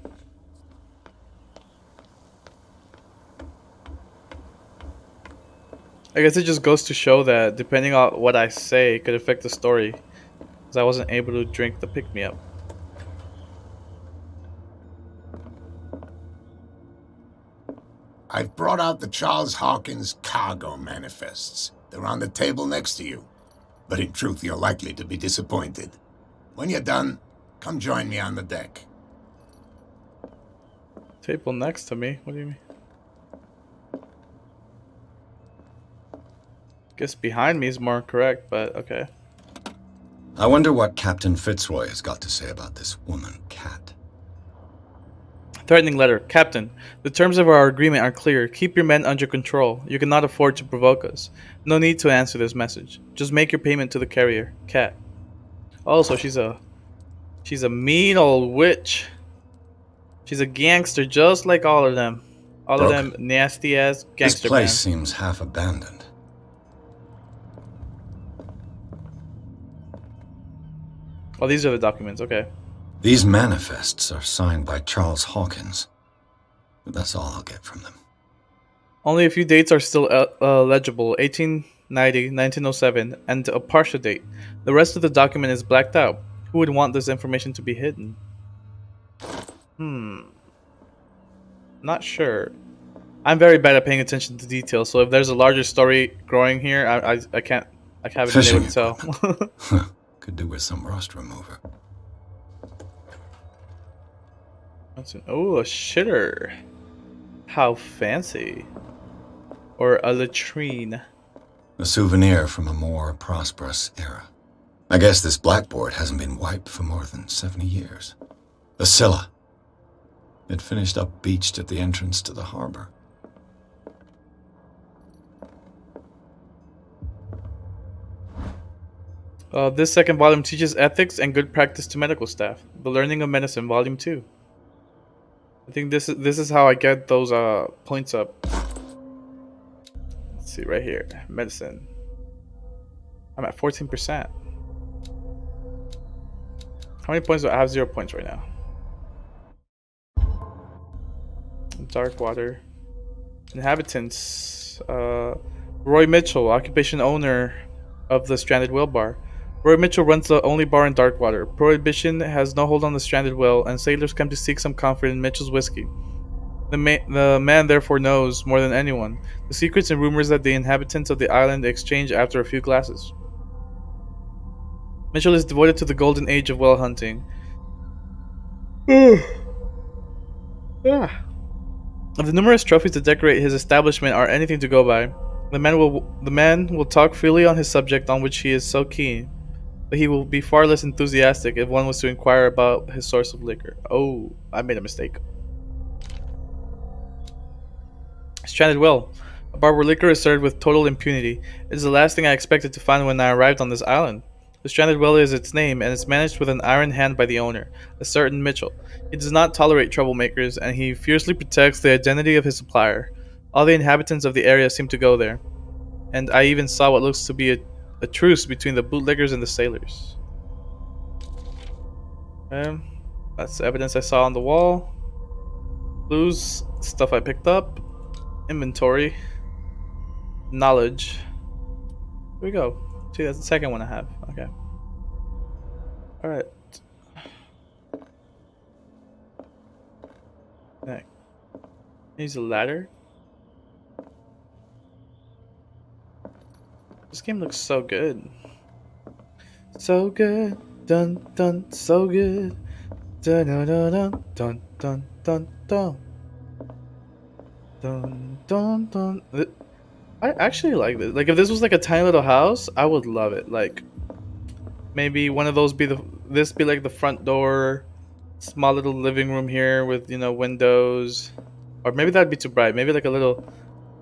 I guess it just goes to show that depending on what I say could affect the story. Because I wasn't able to drink the pick-me-up. I've brought out the Charles Hawkins cargo manifests. They're on the table next to you. But in truth, you're likely to be disappointed. When you're done, come join me on the deck. Table next to me? What do you mean? Guess behind me is more correct, but okay. I wonder what Captain Fitzroy has got to say about this woman, Cat. Threatening letter. Captain, the terms of our agreement are clear. Keep your men under control. You cannot afford to provoke us. No need to answer this message. Just make your payment to the carrier. Cat. Also, she's a mean old witch. She's a gangster just like all of them. All of them nasty ass gangster This place bands. seems half abandoned. Oh, these are the documents. Okay. These manifests are signed by Charles Hawkins. but that's all I'll get from them. Only a few dates are still legible: 1890, 1907, and a partial date. The rest of the document is blacked out. Who would want this information to be hidden? Not sure. I'm very bad at paying attention to details, so if there's a larger story growing here, I can't. I haven't been able to tell. Could do with some rust remover. Oh, a shitter. How fancy. Or a latrine. A souvenir from a more prosperous era. I guess this blackboard hasn't been wiped for more than 70 years. A Scylla. It finished up beached at the entrance to the harbor. This second volume teaches ethics and good practice to medical staff. The Learning of Medicine, Volume 2. I think this is how I get those points up. Let's see right here. Medicine. I'm at 14%. How many points do I have? 0 points right now. Dark water. Inhabitants. Roy Mitchell, occupation owner of the Stranded Whale Bar. Roy Mitchell runs the only bar in Darkwater. Prohibition has no hold on the Stranded Whale, and sailors come to seek some comfort in Mitchell's whiskey. The man therefore knows, more than anyone, the secrets and rumors that the inhabitants of the island exchange after a few glasses. Mitchell is devoted to the golden age of whale hunting. If the numerous trophies that decorate his establishment are anything to go by, the man will talk freely on his subject on which he is so keen, but he will be far less enthusiastic if one was to inquire about his source of liquor. Oh, I made a mistake. Stranded Whale, a bar where liquor is served with total impunity. It is the last thing I expected to find when I arrived on this island. The Stranded Whale is its name, and is managed with an iron hand by the owner, a certain Mitchell. He does not tolerate troublemakers, and he fiercely protects the identity of his supplier. All the inhabitants of the area seem to go there, and I even saw what looks to be a truce between the bootleggers and the sailors. That's evidence I saw on the wall. Clues, stuff I picked up. Inventory. Knowledge. Here we go. See, that's the second one I have. Okay. Alright. Okay. Use a ladder. This game looks so good. So good. Dun dun. So good. Dun dun dun dun dun dun dun dun. Dun dun dun. I actually like this. Like, if this was like a tiny little house, I would love it. Like, maybe one of those be this be like the front door, small little living room here with, you know, windows, or maybe that'd be too bright. Maybe like a little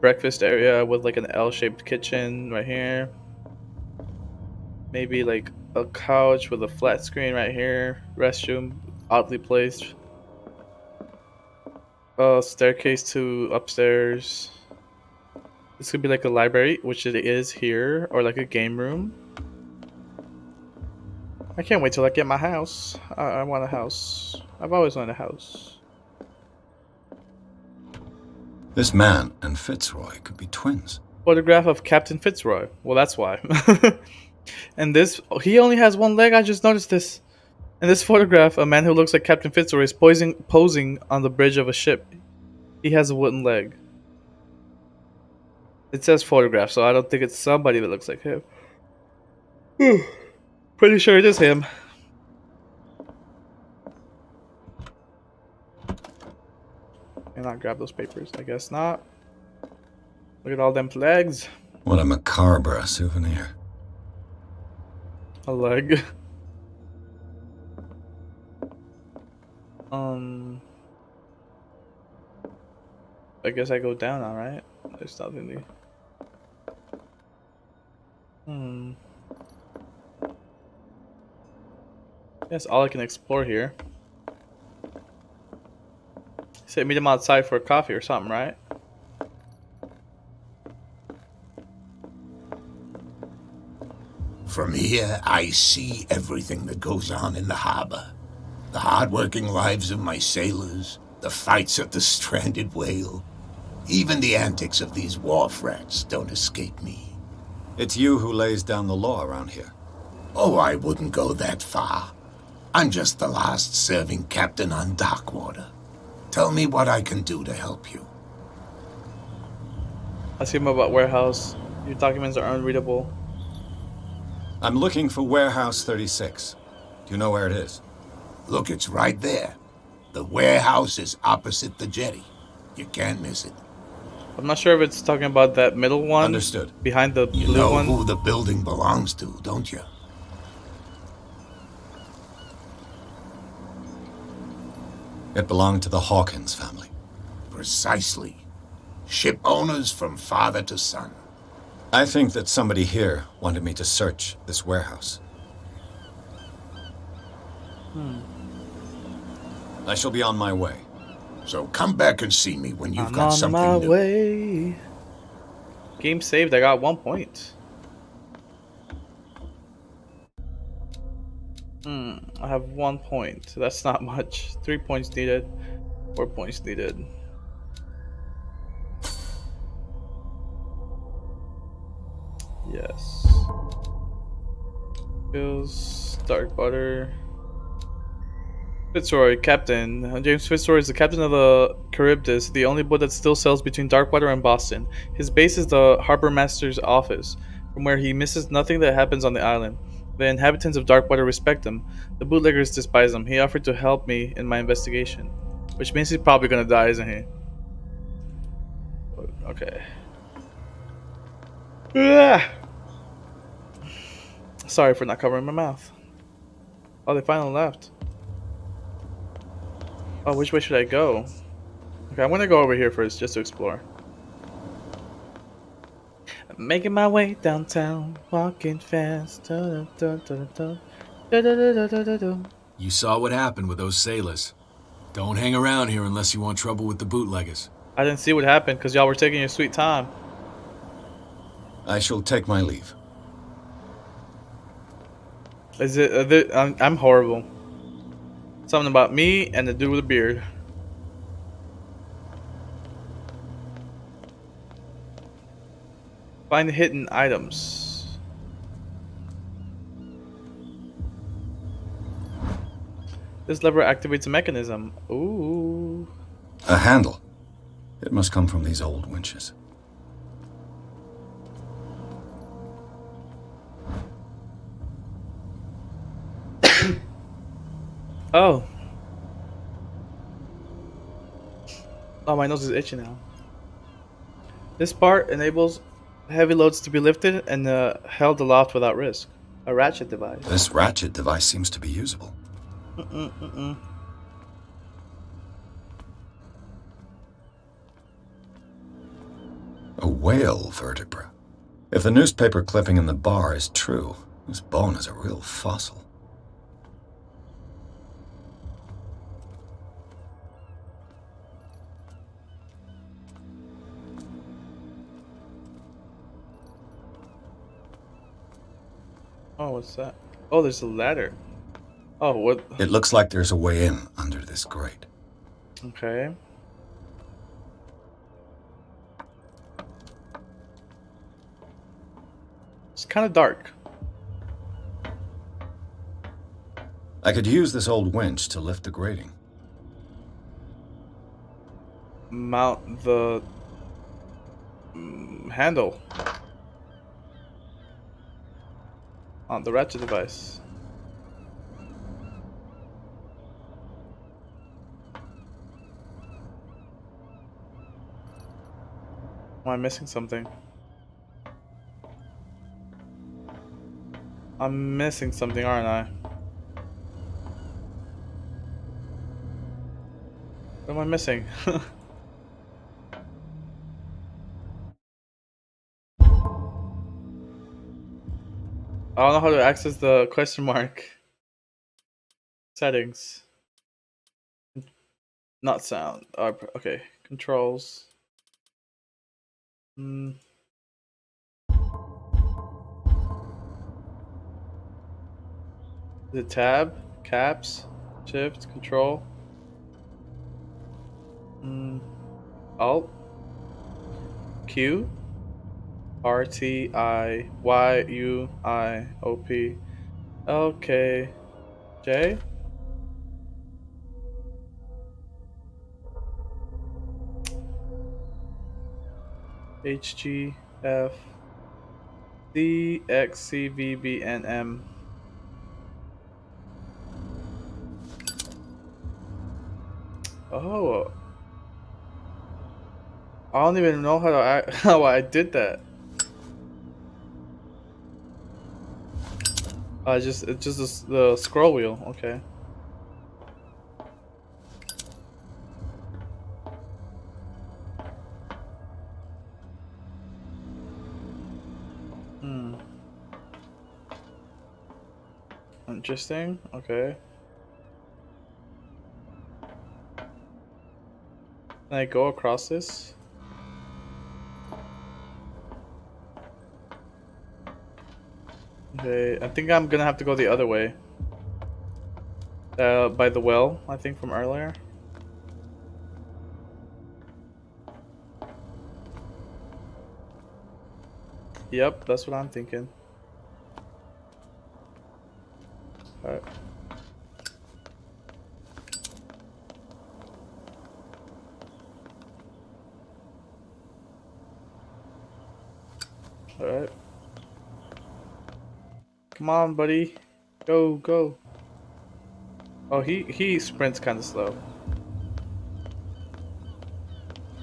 breakfast area with like an L-shaped kitchen right here. Maybe like a couch with a flat screen right here. Restroom, oddly placed. Staircase to upstairs. This could be like a library, which it is here, or like a game room. I can't wait till I get my house. I want a house. I've always wanted a house. This man and Fitzroy could be twins. Photograph of Captain Fitzroy. Well, that's why. And this, he only has one leg. I just noticed this. In this photograph, a man who looks like Captain Fitzroy is posing on the bridge of a ship. He has a wooden leg. It says photograph, so I don't think it's somebody that looks like him. Pretty sure it is him. Can I grab those papers? I guess not. Look at all them legs. What a macabre souvenir. A leg. I guess I go down, alright? There's nothing new. That's all I can explore here. Say meet him outside for a coffee or something, right? From here, I see everything that goes on in the harbor. The hard-working lives of my sailors, The fights at the stranded whale. Even the antics of these wharf rats don't escape me. It's you who lays down the law around here. Oh, I wouldn't go that far. I'm just the last serving captain on Darkwater. Tell me what I can do to help you. Ask him about warehouse. Your documents are unreadable. I'm looking for Warehouse 36. Do you know where it is? Look, it's right there. The warehouse is opposite the jetty. You can't miss it. I'm not sure if it's talking about that middle one. Understood. Behind the You blue know one. who the building belongs to, don't you? It belonged to the Hawkins family. Precisely. Ship owners from father to son. I think that somebody here wanted me to search this warehouse. I shall be on my way. So come back and see me when you've I'm got on something my new. way. Game saved. I got 1 point. I have 1 point. That's not much. 3 points needed. 4 points needed. Yes. Skills. Dark butter. Fitzroy, Captain. James Fitzroy is the captain of the Charybdis, the only boat that still sails between Darkwater and Boston. His base is the harbor master's office, from where he misses nothing that happens on the island. The inhabitants of Darkwater respect him. The bootleggers despise him. He offered to help me in my investigation, which means he's probably gonna die, isn't he? Okay. Ah! Sorry for not covering my mouth. Oh, they finally left. Oh, which way should I go? Okay, I'm gonna go over here first, just to explore. I'm making my way downtown, walking fast. Dun, dun, dun, dun, dun, dun, dun, dun, dun, dun, dun. You saw what happened with those sailors. Don't hang around here unless you want trouble with the bootleggers. I didn't see what happened because y'all were taking your sweet time. I shall take my leave. Is it? I'm horrible. Something about me and the dude with the beard. Find hidden items. This lever activates a mechanism. Ooh. A handle. It must come from these old winches. Oh. Oh, my nose is itching now. This part enables heavy loads to be lifted and held aloft without risk. A ratchet device. This ratchet device seems to be usable. A whale vertebra. If the newspaper clipping in the bar is true, this bone is a real fossil. Oh, what's that? Oh, there's a ladder. Oh, what? It looks like there's a way in under this grate. Okay. It's kind of dark. I could use this old winch to lift the grating. Mount the handle on the ratchet device. Am I missing something? I'm missing something, aren't I? What am I missing? I don't know how to access the question mark. Settings. Not sound. Okay. Controls. The tab, caps, shift, control. Alt Q RTIYUIOP. Okay. J. HGF DXCVBNM. Oh, I don't even know how I did that. It's just the scroll wheel. Okay. Hmm. Interesting. Okay. Can I go across this? Okay, I think I'm gonna have to go the other way. By the well, I think from earlier. Yep, that's what I'm thinking. Alright. Alright. Come on, buddy. Go, go. Oh, he sprints kind of slow.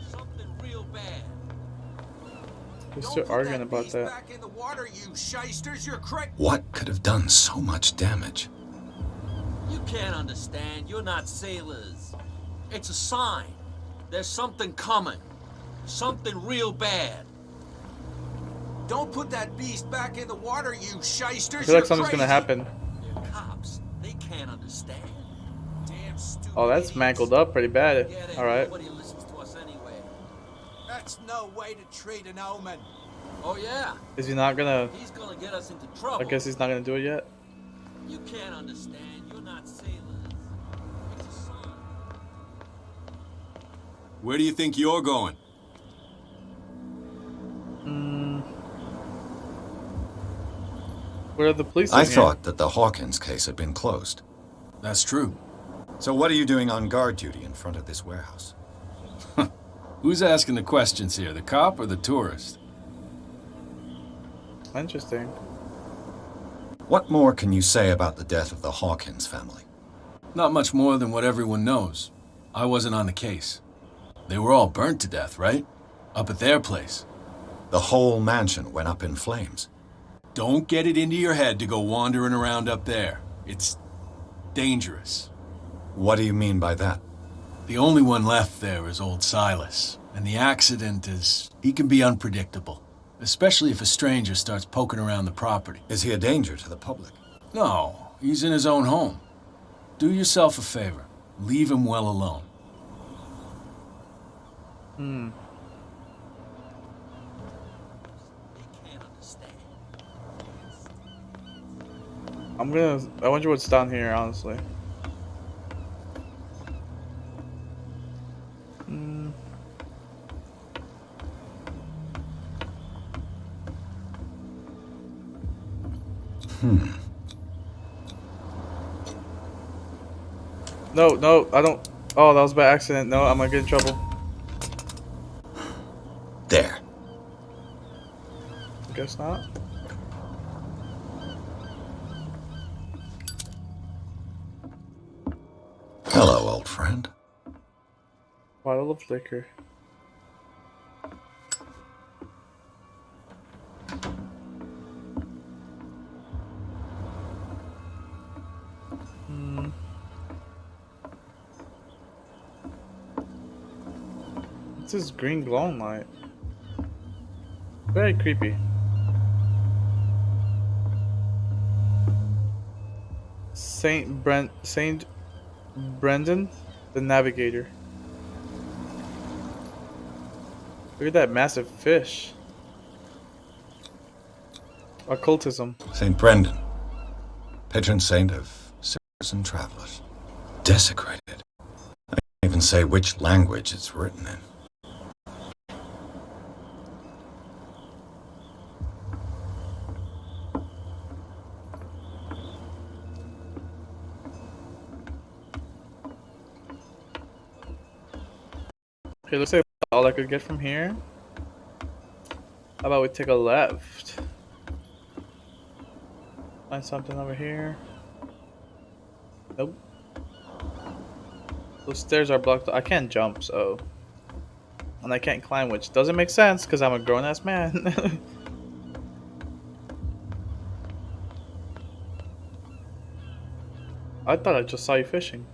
Something real bad. We're still arguing about that. Back in the water, you shysters. You're crazy. What could have done so much damage? You can't understand. You're not sailors. It's a sign. There's something coming. Something real bad. Don't put that beast back in the water, you shysters. I feel like something's gonna happen. They're cops. They can't understand. Damn stupid. Oh, that's mangled up pretty bad. Yeah, Alright. nobody listens to us anyway. That's no way to treat an omen. Oh yeah. Is he not gonna... He's gonna get us into trouble. I guess he's not gonna do it yet. You can't understand. You're not sailors. It's a sign. Where do you think you're going? Where are the police? I thought that the Hawkins case had been closed. That's true. So what are you doing on guard duty in front of this warehouse? Who's asking the questions here, the cop or the tourist? Interesting. What more can you say about the death of the Hawkins family? Not much more than what everyone knows. I wasn't on the case. They were all burnt to death, right? Up at their place. The whole mansion went up in flames. Don't get it into your head to go wandering around up there. It's dangerous. What do you mean by that? The only one left there is old Silas, and the accident is... he can be unpredictable, especially if a stranger starts poking around the property. Is he a danger to the public? No, he's in his own home. Do yourself a favor. Leave him well alone. I wonder what's down here, honestly. No, I don't. Oh, that was by accident. No, I'm gonna get in trouble. There. I guess not. Hello, old friend. Bottle of liquor. What's this green glowing light? Very creepy. Saint Brendan, the Navigator. Look at that massive fish. Occultism. St. Brendan, patron saint of sailors and travelers. Desecrated. I even even say which language it's written in. Okay, looks like all I could get from here. How about we take a left? Find something over here. Nope. Those stairs are blocked. I can't jump, so. And I can't climb, which doesn't make sense because I'm a grown ass man. I thought I just saw you fishing.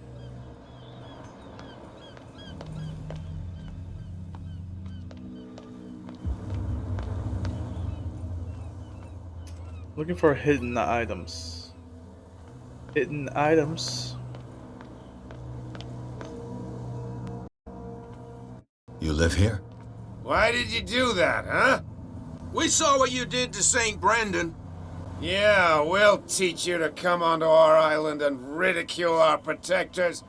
Looking for hidden items. Hidden items. You live here? Why did you do that, huh? We saw what you did to St. Brendan. Yeah, we'll teach you to come onto our island and ridicule our protectors.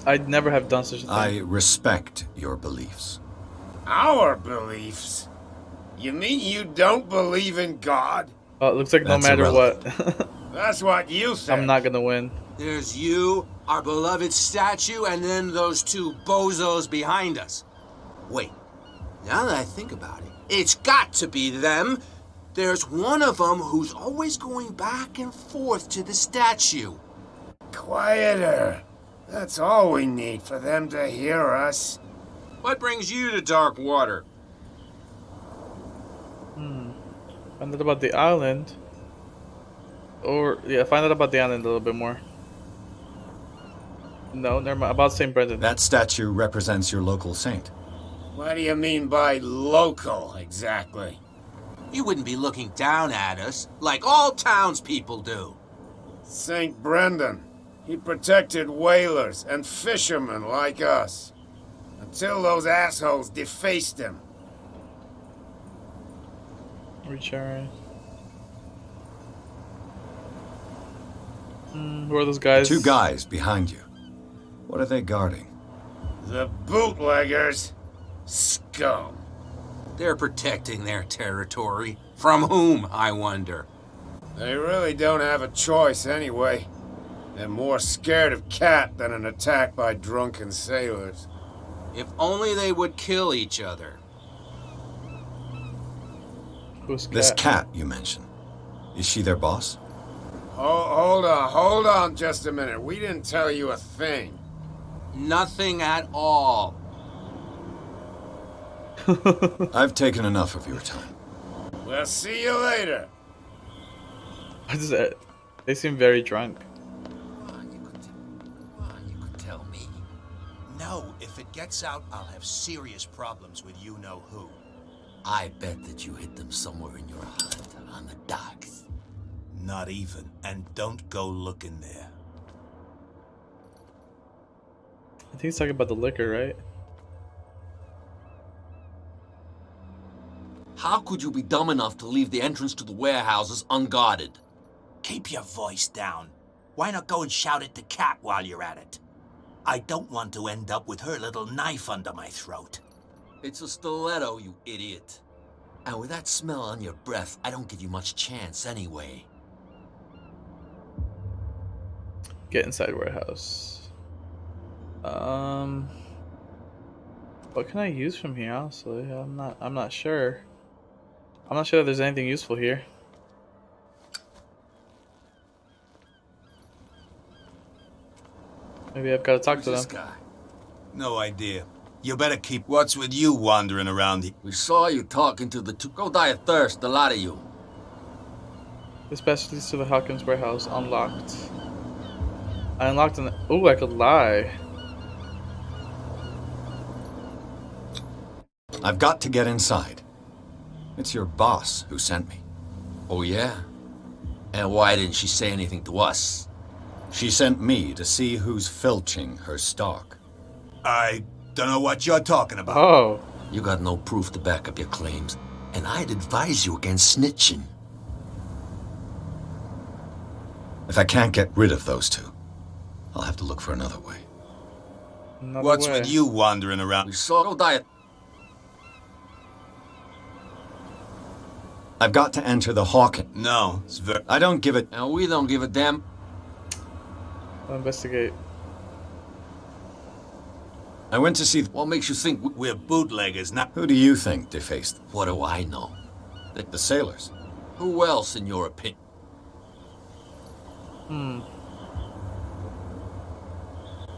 I'd never have done such a thing. I respect your beliefs. Our beliefs? You mean you don't believe in God? Oh, it looks like That's no matter irrelevant. what, That's what you said. I'm not gonna win. There's you, our beloved statue, and then those two bozos behind us. Wait, now that I think about it, it's got to be them. There's one of them who's always going back and forth to the statue. Quieter. That's all we need for them to hear us. What brings you to dark water? Find out about the island. Or, yeah, find out about the island a little bit more. No, never mind. About St. Brendan. That statue represents your local saint. What do you mean by local, exactly? You wouldn't be looking down at us like all townspeople do. St. Brendan. He protected whalers and fishermen like us. Until those assholes defaced him. Return. Who are those guys? Two guys behind you. What are they guarding? The bootleggers. Scum. They're protecting their territory. From whom, I wonder? They really don't have a choice anyway. They're more scared of Cat than an attack by drunken sailors. If only they would kill each other. Who's This Cat? cat you mentioned. Is she their boss? Hold on just a minute. We didn't tell you a thing. Nothing at all. I've taken enough of your time. We'll see you later. What is that? They seem very drunk. You could tell me. No, if it gets out, I'll have serious problems with you-know-who. I bet that you hid them somewhere in your hut on the docks. Not even, and don't go looking there. I think he's talking about the liquor, right? How could you be dumb enough to leave the entrance to the warehouses unguarded? Keep your voice down. Why not go and shout at the cat while you're at it? I don't want to end up with her little knife under my throat. It's a stiletto, you idiot. And with that smell on your breath, I don't give you much chance anyway. Get inside warehouse. What can I use from here? Honestly, I'm not sure. I'm not sure if there's anything useful here. Maybe I've got to talk to them. Guy? No idea. You better keep what's with you wandering around here. We saw you talking to the two. Go die of thirst, the lot of you. This path leads to the Hawkins warehouse. Unlocked. I unlocked an. Oh, I could lie. I've got to get inside. It's your boss who sent me. Oh, yeah? And why didn't she say anything to us? She sent me to see who's filching her stock. I don't know what you're talking about. Oh. You got no proof to back up your claims, and I'd advise you against snitching. If I can't get rid of those two, I'll have to look for another way. What's with you wandering around? We saw go diet. I've got to enter the Hawking. No, it's very... I don't give a... And we don't give a damn. I'll investigate. I went to see... What makes you think We're bootleggers, not... Who do you think defaced? What do I know? The sailors. Who else, in your opinion?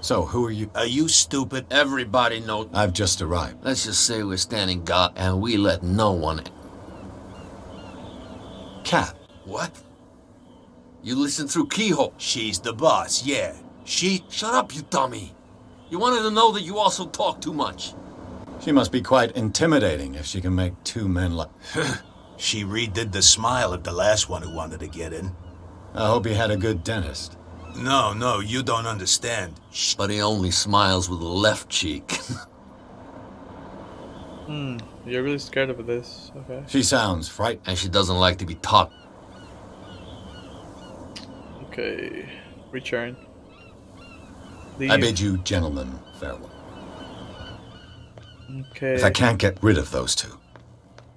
So, who are you? Are you stupid? Everybody knows. I've just arrived. Let's just say we're standing guard and we let no one... Cat. What? You listen through keyhole. She's the boss, yeah. She... Shut up, you dummy. You wanted to know that you also talk too much. She must be quite intimidating if she can make two men like... She redid the smile of the last one who wanted to get in. I hope he had a good dentist. No, you don't understand. But he only smiles with the left cheek. You're really scared of this. Okay. She sounds frightened. And she doesn't like to be taught. Okay. Return. I bid you gentlemen farewell. Okay. If I can't get rid of those two,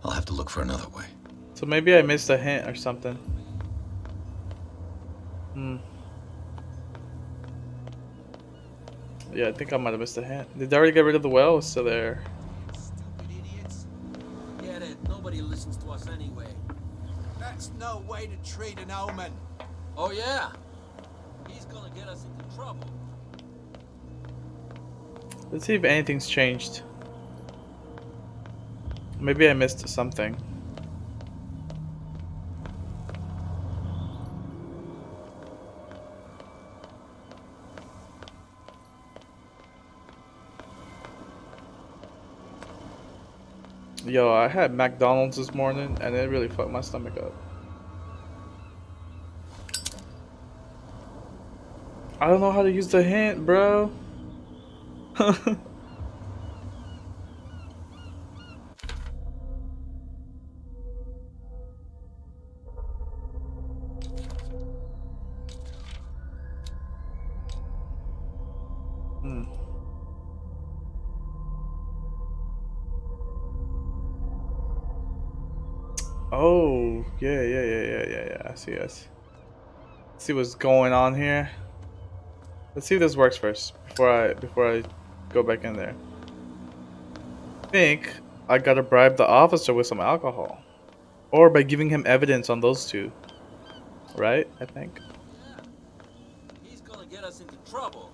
I'll have to look for another way. So maybe I missed a hint or something. Yeah, I think I might have missed a hint. Did they already get rid of the well? It's still there. Stupid idiots. Get it. Nobody listens to us anyway. That's no way to treat an omen. Oh, yeah? He's gonna get us into trouble. Let's see if anything's changed. Maybe I missed something. Yo, I had McDonald's this morning and it really fucked my stomach up. I don't know how to use the hint, bro. Oh, yeah. I see us. See what's going on here. Let's see if this works first before I go back in there. I think I gotta bribe the officer with some alcohol, or by giving him evidence on those two. Right? I think. Yeah. He's gonna get us into trouble.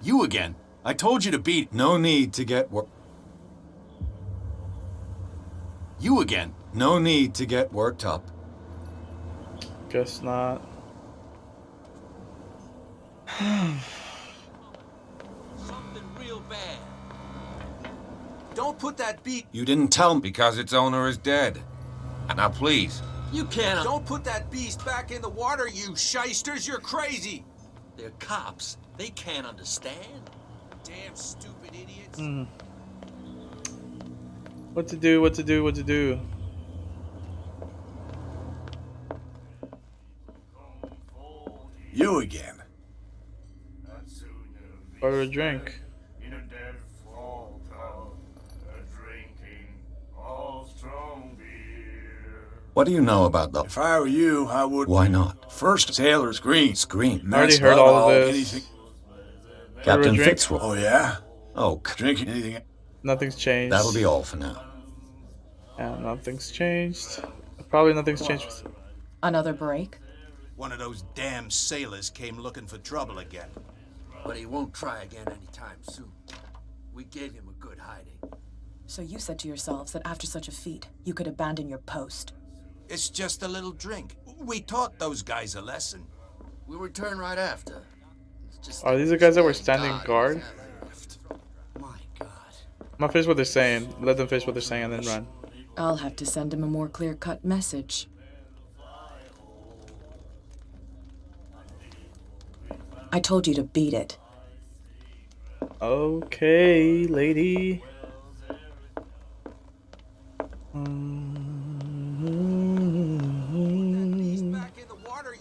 You again. I told you to beat... No need to get You again. No need to get worked up. Guess not. Something real bad. Don't put that beat... You didn't tell me. Because its owner is dead. Now, please. You can't... Don't put that beast back in the water, you shysters! You're crazy! They're cops. They can't understand. Damn stupid idiots. What to do? You again. Order a drink. What do you know about the... If I were you, I would... Why not? First, sailor's green. Scream. I already That's heard not all of this. Anything... Captain drink? Fitzroy. Oh, yeah? Oh, Drinking anything... Nothing's changed. that'll be all for now. Yeah, nothing's changed. Probably nothing's changed. Another break? One of those damn sailors came looking for trouble again. But he won't try again anytime soon. We gave him a good hiding. So you said to yourselves that after such a feat, you could abandon your post. It's just a little drink. We taught those guys a lesson. We'll return right after. It's just Are these the guys that were standing guard? My God. I'm gonna finish what they're saying. Let them finish what they're saying and then run. I'll have to send him a more clear-cut message. I told you to beat it. Okay, lady.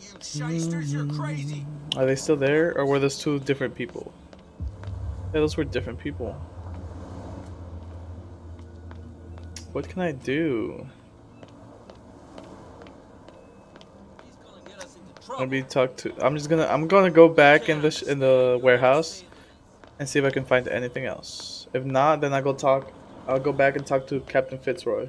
you shysters, you're crazy. Are they still there, or were those two different people? Yeah, those were different people. What can I do? I'm gonna go back in the warehouse and see if I can find anything else. If not, then I'll go back and talk to Captain Fitzroy.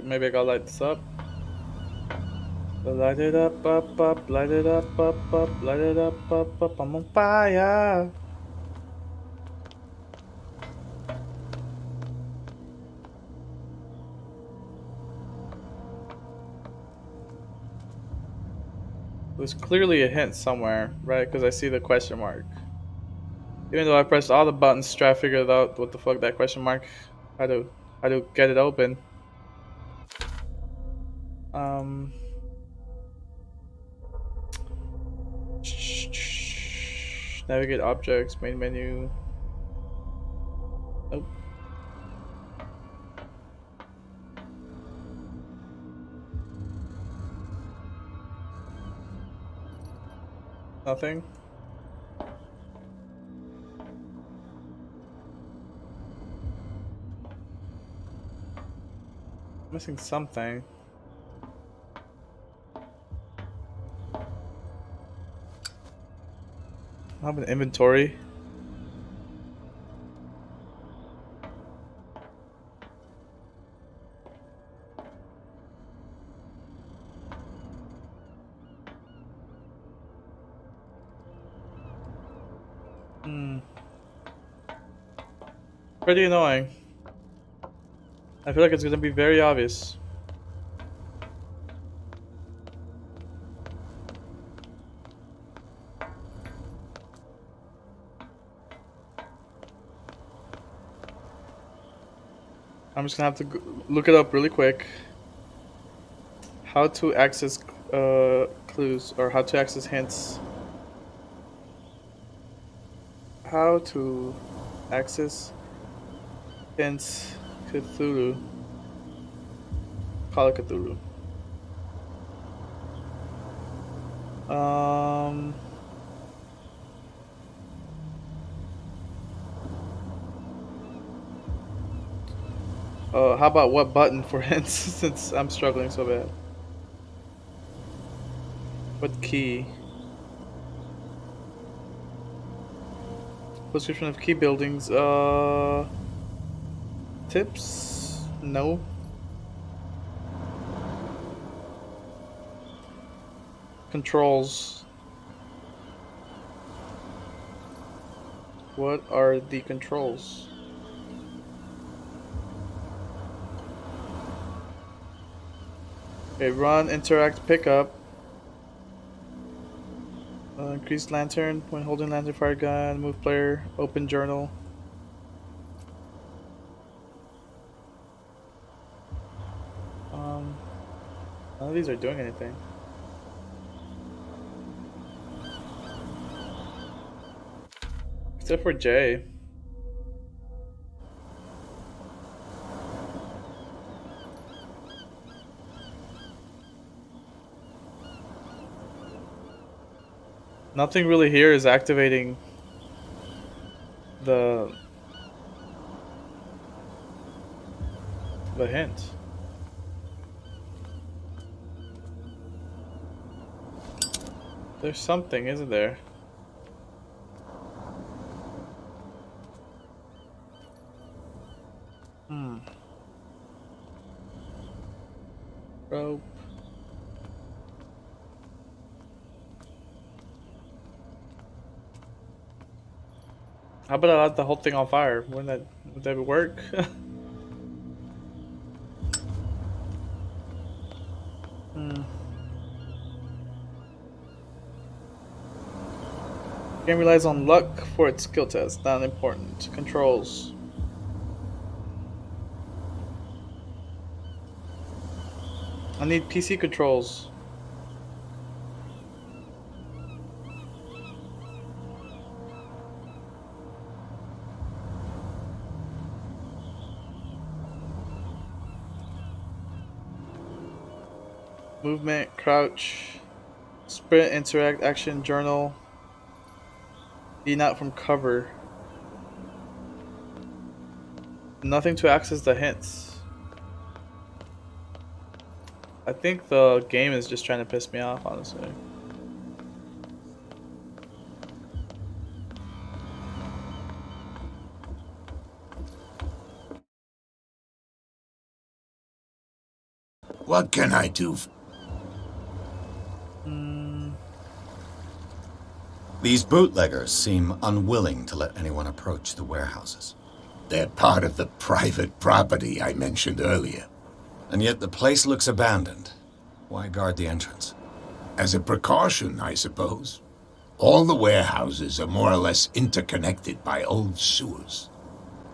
Maybe I gotta light this up. Light it up, up, light it up, light it up, up, I'm on fire. There's clearly a hint somewhere, right? Because I see the question mark. Even though I pressed all the buttons to try to figure out what the fuck that question mark, how to get it open. Navigate objects, main menu. Nope. Nothing. Missing something. I have an inventory. Pretty annoying. I feel like it's gonna be very obvious. I'm just gonna have to look it up really quick. How to access clues, or how to access hints. How to access hints Cthulu. Call it Cthulhu. How about what button for hints, since I'm struggling so bad? What key? Description of key buildings. Tips? No. Controls. What are the controls? Okay, run, interact, pick up. Increase lantern when holding lantern, fire gun, move player, open journal. None of these are doing anything. Except for J. Nothing really here is activating the hint. There's something, isn't there? Rope. How about I light the whole thing on fire? Would that work? Game relies on luck for its skill test, not important. Controls. I need PC controls. Movement, crouch, sprint, interact, action, journal. Lean out from cover. Nothing to access the hints. I think the game is just trying to piss me off, honestly. What can I do? These bootleggers seem unwilling to let anyone approach the warehouses. They're part of the private property I mentioned earlier. And yet the place looks abandoned. Why guard the entrance? As a precaution, I suppose. All the warehouses are more or less interconnected by old sewers.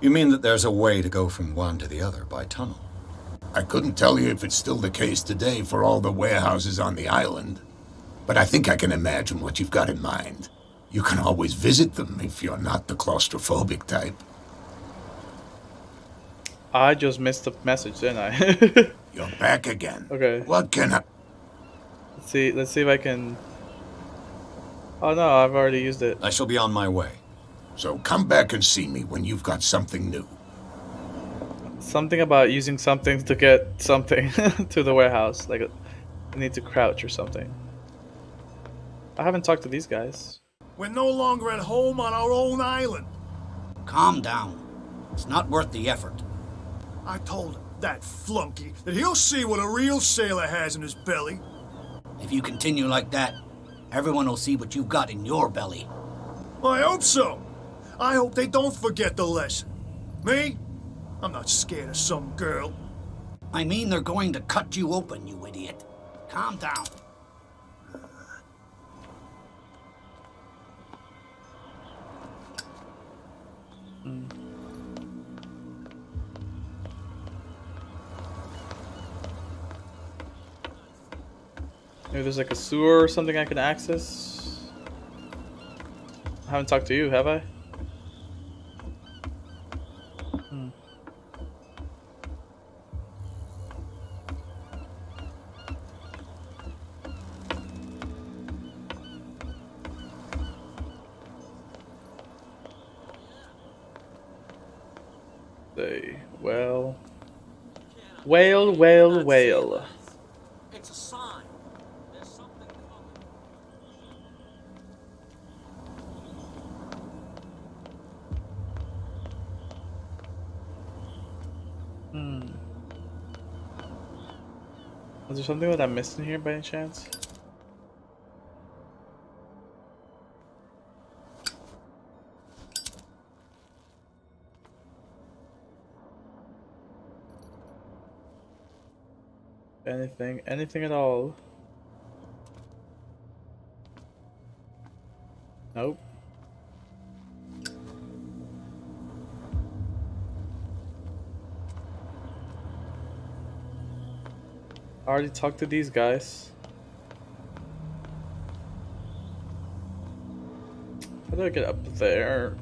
You mean that there's a way to go from one to the other by tunnel? I couldn't tell you if it's still the case today for all the warehouses on the island, but I think I can imagine what you've got in mind. You can always visit them if you're not the claustrophobic type. I just missed the message, didn't I? You're back again. Okay. What can I... Let's see if I can... Oh no, I've already used it. I shall be on my way. So come back and see me when you've got something new. Something about using something to get something to the warehouse. Like, I need to crouch or something. I haven't talked to these guys. We're no longer at home on our own island. Calm down. It's not worth the effort. I told him, that flunky, that he'll see what a real sailor has in his belly. If you continue like that, everyone will see what you've got in your belly. I hope so. I hope they don't forget the lesson. Me? I'm not scared of some girl. I mean they're going to cut you open, you idiot. Calm down. Maybe there's like a sewer or something I can access. I haven't talked to you, have I? Well. Whale, whale, whale. It's a sign. There's something coming. Was there something that I missed in here by any chance? Anything at all? Nope. I already talked to these guys. How do I get up there?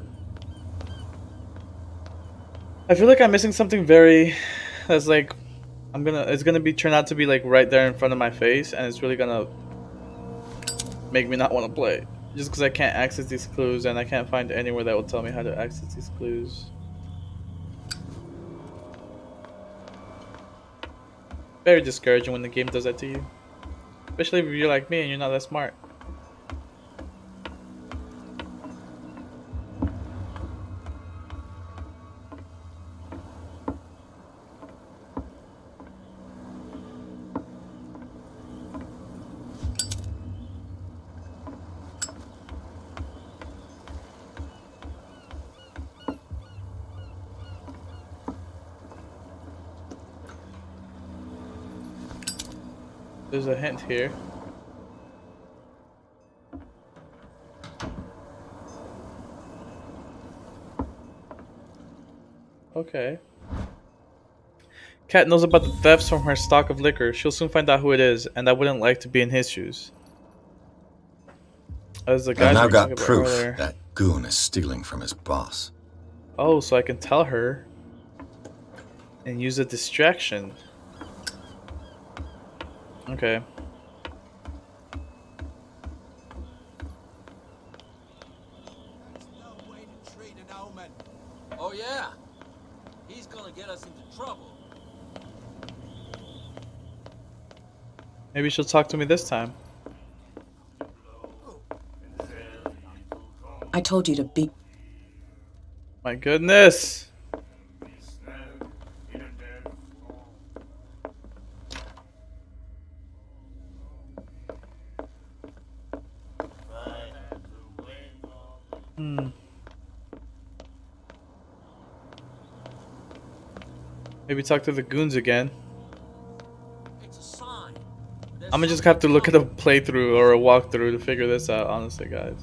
I feel like I'm missing something that's like it's gonna be turn out to be like right there in front of my face, and it's really gonna make me not want to play. Just because I can't access these clues and I can't find anywhere that will tell me how to access these clues. Very discouraging when the game does that to you. Especially if you're like me and you're not that smart. There's a hint here. Okay. Kat knows about the thefts from her stock of liquor. She'll soon find out who it is, and I wouldn't like to be in his shoes. As the I've guys now were talking got about proof earlier. that Goon is stealing from his boss. Oh, so I can tell her and use a distraction. Okay. Oh, yeah. He's gonna get us into trouble. Maybe she'll talk to me this time. I told you to be. My goodness. Maybe talk to the goons again. I'm gonna just have to look at a playthrough or a walkthrough to figure this out, honestly, guys.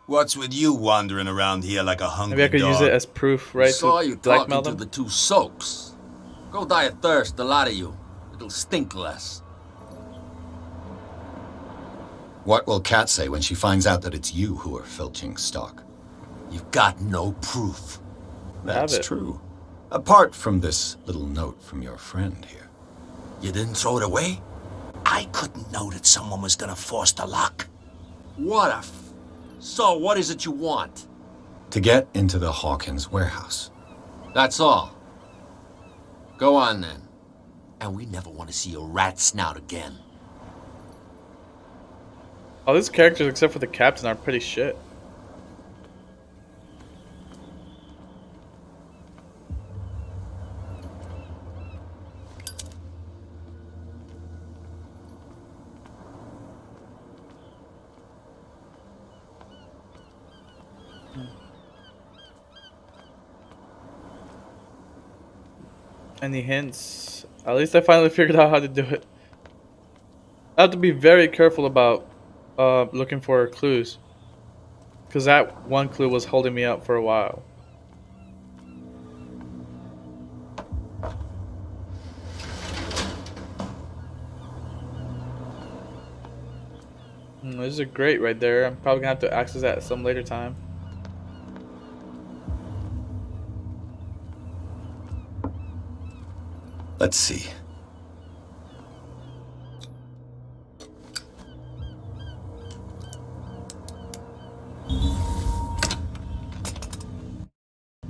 What's with you wandering around here like a hungry Maybe I could dog? use it as proof, right? Saw To you blackmail talking to them. the two soaks. Go die of thirst, a lot of you. It'll stink less. What will Kat say when she finds out that it's you who are filching stock? You've got no proof. That's true. Apart from this little note from your friend here. You didn't throw it away? I couldn't know that someone was gonna force the lock. What a So, what is it you want? To get into the Hawkins warehouse. That's all. Go on, then. And we never want to see your rat snout again. All these characters, except for the captain, are pretty shit. Any hints? At least I finally figured out how to do it. I have to be very careful about looking for clues, because that one clue was holding me up for a while. This is a grate right there. I'm probably gonna have to access that at some later time. Let's see.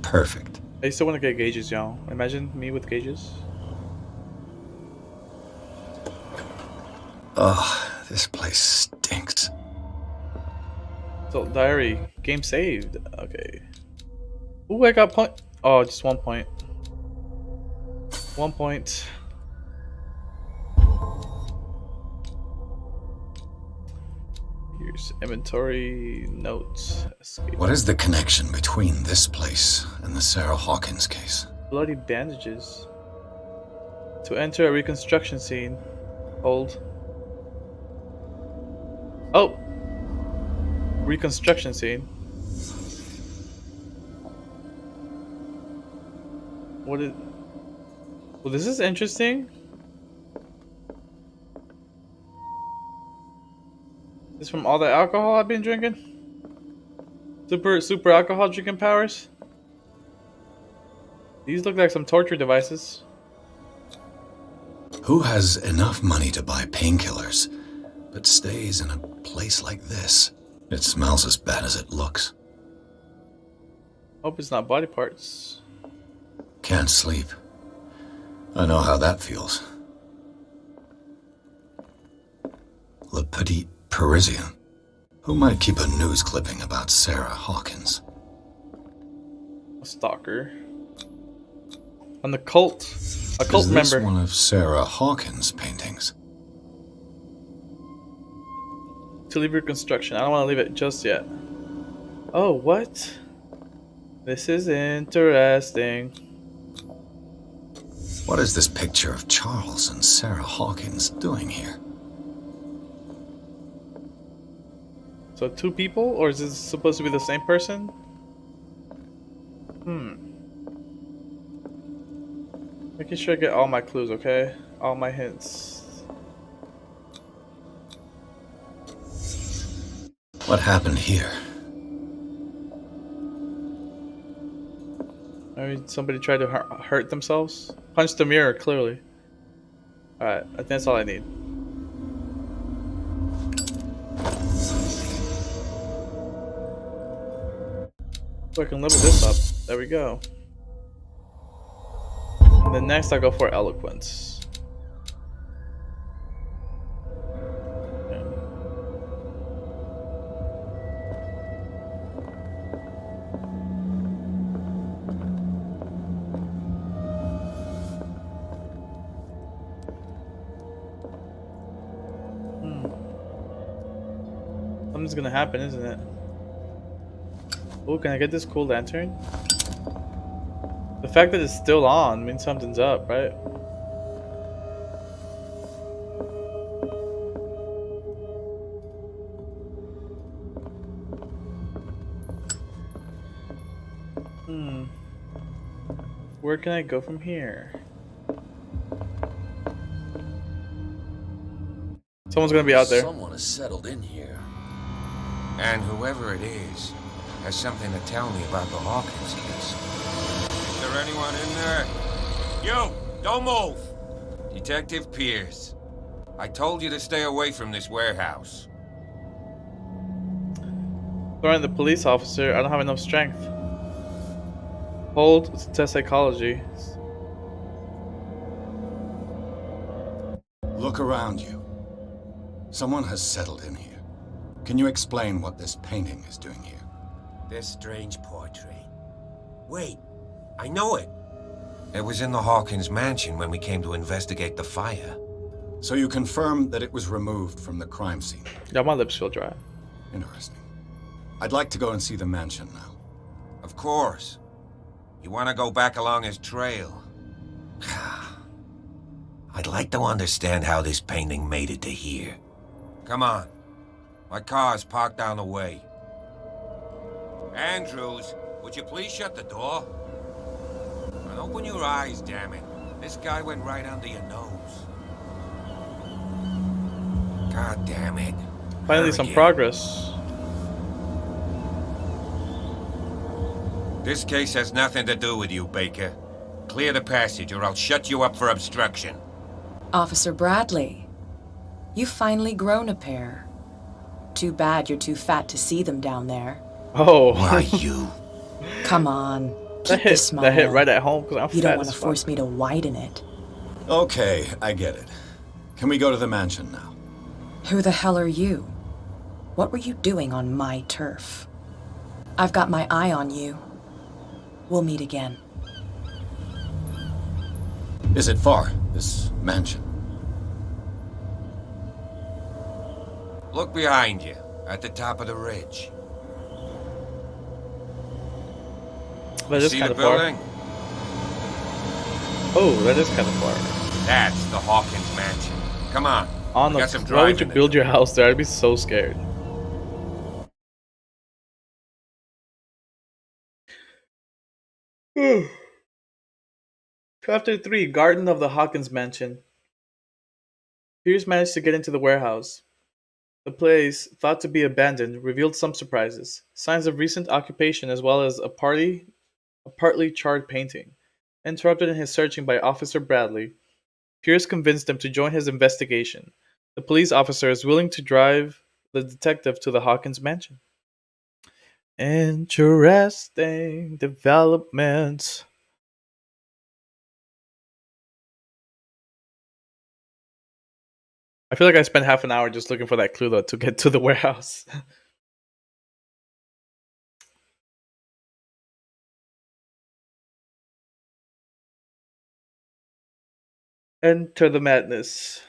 Perfect. I still want to get gauges, y'all. Imagine me with gauges. Ugh, this place stinks. So, diary. Game saved. Okay. Ooh, I got point. Oh, just 1 point. 1 point. Here's inventory, notes, escape. What is the connection between this place and the Sarah Hawkins case? Bloody bandages. To enter a reconstruction scene. Hold. Oh! Reconstruction scene. What is... Well, this is interesting. This from all the alcohol I've been drinking? Super alcohol drinking powers? These look like some torture devices. Who has enough money to buy painkillers, but stays in a place like this? It smells as bad as it looks. Hope it's not body parts. Can't sleep. I know how that feels. Le Petit Parisien. Who might keep a news clipping about Sarah Hawkins? A stalker. And the cult. A cult Is this member. one of Sarah Hawkins' paintings? To leave reconstruction. I don't want to leave it just yet. Oh, what? This is interesting. What is this picture of Charles and Sarah Hawkins doing here? So 2 people? Or is this supposed to be the same person? Making sure I get all my clues, okay? All my hints. What happened here? Maybe somebody tried to hurt themselves? Punched the mirror, clearly. Alright, I think that's all I need. So I can level this up. There we go. And then next I go for eloquence. Okay. Something's gonna happen, isn't it? Oh, can I get this cool lantern? The fact that it's still on means something's up, right? Where can I go from here? Someone's gonna be out there. Someone has settled in here. And whoever it is has something to tell me about the Hawkins case. Is there anyone in there? You! Don't move! Detective Pierce. I told you to stay away from this warehouse. Throwing the police officer, I don't have enough strength. Hold to test psychology. Look around you. Someone has settled in here. Can you explain what this painting is doing here? This strange portrait. Wait, I know it. It was in the Hawkins mansion when we came to investigate the fire. So you confirm that it was removed from the crime scene? Yeah, my lips feel dry. Interesting. I'd like to go and see the mansion now. Of course. You want to go back along his trail? I'd like to understand how this painting made it to here. Come on. My car's parked down the way. Andrews, would you please shut the door? And open your eyes, damn it. This guy went right under your nose. God damn it. Finally some progress. This case has nothing to do with you, Baker. Clear the passage or I'll shut you up for obstruction. Officer Bradley, you've finally grown a pair. Too bad you're too fat to see them down there. Oh. Why you? Come on, keep the smile. That hit right at home because I'm You fat don't want as to fuck. force me to widen it. Okay, I get it. Can we go to the mansion now? Who the hell are you? What were you doing on my turf? I've got my eye on you. We'll meet again. Is it far, this mansion? Look behind you, at the top of the ridge. That is See kind the of far. building? Oh, that is kind of far. That's the Hawkins mansion. Come on. On we the got some why would you driving to build do. your house there? I'd be so scared. Chapter 3, Garden of the Hawkins Mansion. Pierce managed to get into the warehouse. The place, thought to be abandoned, revealed some surprises. Signs of recent occupation as well as a partly charred painting. Interrupted in his searching by Officer Bradley, Pierce convinced him to join his investigation. The police officer is willing to drive the detective to the Hawkins mansion. Interesting developments. I feel like I spent half an hour just looking for that clue though to get to the warehouse. Enter the madness.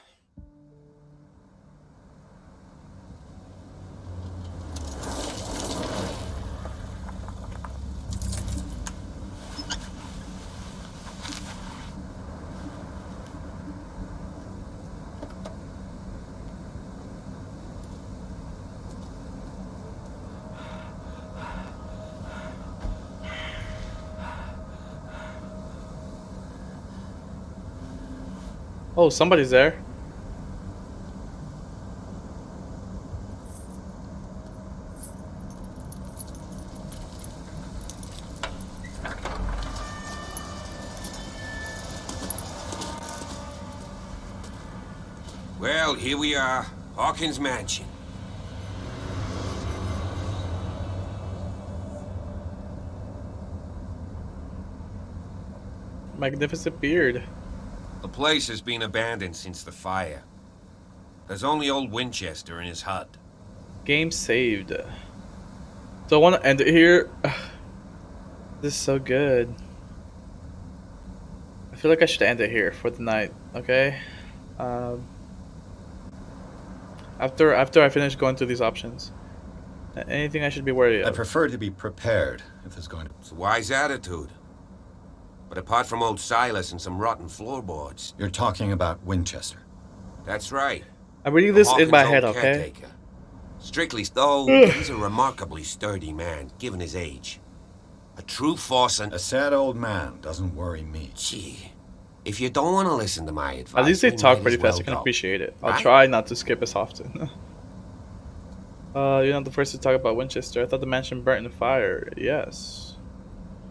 Oh, somebody's there. Well, here we are. Hawkins Mansion. Magnificent beard. The place has been abandoned since the fire. There's only old Winchester in his hut. Game saved. So I want to end it here. This is so good. I feel like I should end it here for the night. Okay. After I finish going through these options, anything I should be worried of? I prefer to be prepared if there's going to. It's a wise attitude. But apart from old Silas and some rotten floorboards. You're talking about Winchester. That's right. I'm reading this in my head, okay? Caretaker. Strictly though, he's a remarkably sturdy man, given his age. A true force and... A sad old man doesn't worry me. Gee, if you don't want to listen to my advice... At least they talk pretty well fast, I can appreciate it. I'll right? try not to skip as often. You're not the first to talk about Winchester. I thought the mansion burnt in a fire. Yes.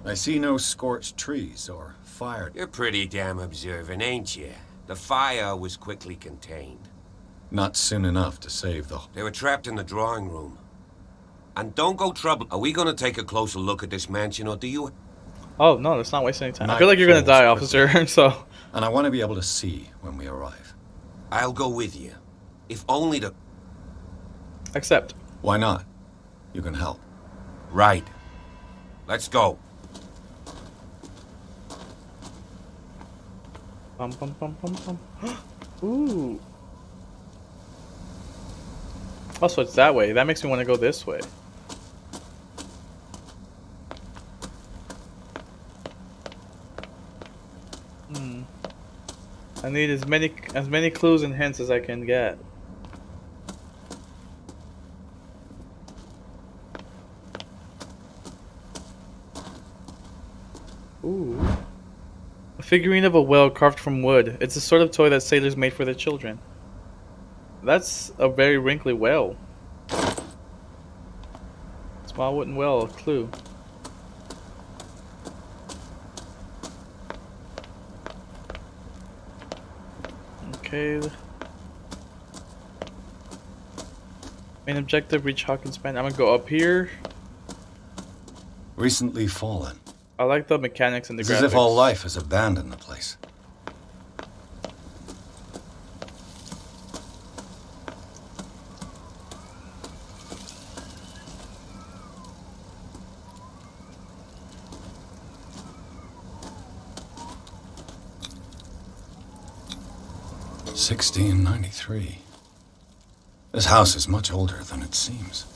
I see no scorched trees or fire. You're pretty damn observant, ain't you? The fire was quickly contained. Not soon enough to save the... They were trapped in the drawing room. And don't go trouble. Are we going to take a closer look at this mansion, or do you... Oh, no, let's not waste any time. I feel like you're going to die, officer, so... And I want to be able to see when we arrive. I'll go with you. If only to... Accept. Why not? You can help. Right. Let's go. Bum, bum, bum, bum, bum. Ooh. Oh, so it's that way. That makes me want to go this way. I need as many clues and hints as I can get. Ooh. A figurine of a whale carved from wood. It's the sort of toy that sailors made for their children. That's a very wrinkly whale. Small wooden whale, a clue. Okay. Main objective, reach Hawkins Man. I'm gonna go up here. Recently fallen. I like the mechanics and the It's graphics. as if all life has abandoned the place. $1693. This house is much older than it seems.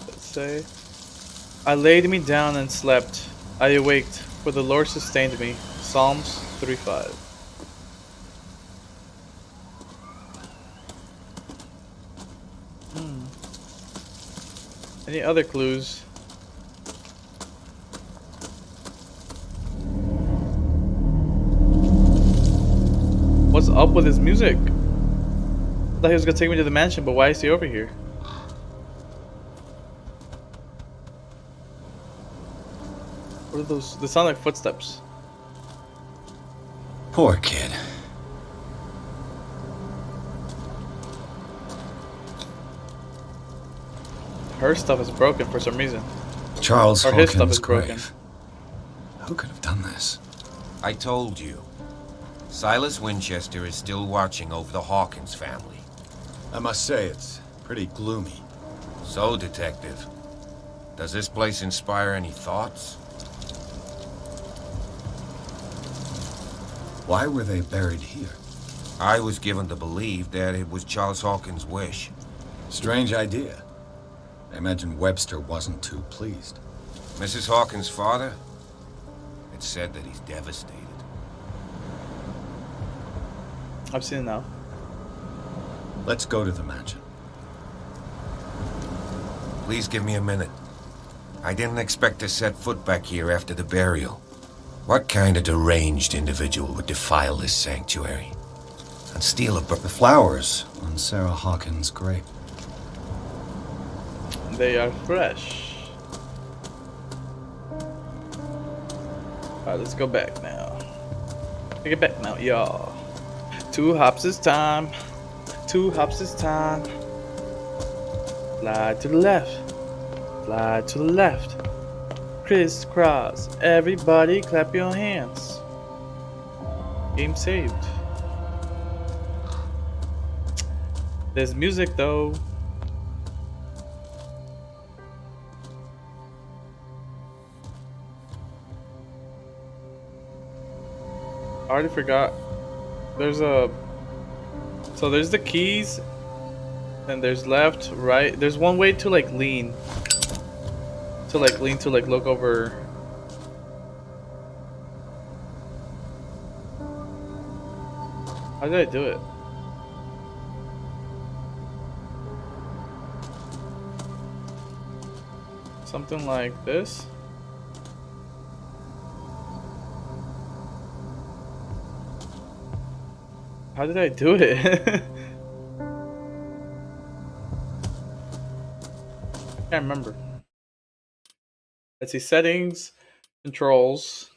Let's say, I laid me down and slept. I awaked, for the Lord sustained me. Psalms 3:5. Any other clues? What's up with his music? I thought he was gonna take me to the mansion, but why is he over here? What are those? They sound like footsteps. Poor kid. Her stuff is broken for some reason. Charles Or his stuff Hawkins' is broken. grave. Who could have done this? I told you. Silas Winchester is still watching over the Hawkins family. I must say, it's pretty gloomy. So, Detective, does this place inspire any thoughts? Why were they buried here? I was given to believe that it was Charles Hawkins' wish. Strange idea. I imagine Webster wasn't too pleased. Mrs. Hawkins' father? It's said that he's devastated. I've seen it now. Let's go to the mansion. Please give me a minute. I didn't expect to set foot back here after the burial. What kind of deranged individual would defile this sanctuary and steal The flowers on Sarah Hawkins' grave. They are fresh. Alright, let's go back now. Take it back now, y'all. 2 hops is time. 2 hops is time. Slide to the left. Slide to the left. Crisscross. Everybody clap your hands. Game saved. There's music though. I already forgot. There's a... So there's the keys. And there's left, right. There's one way to like lean. To like look over. How did I do it? Something like this. How did I do it? Can't remember. Let's see, settings, controls,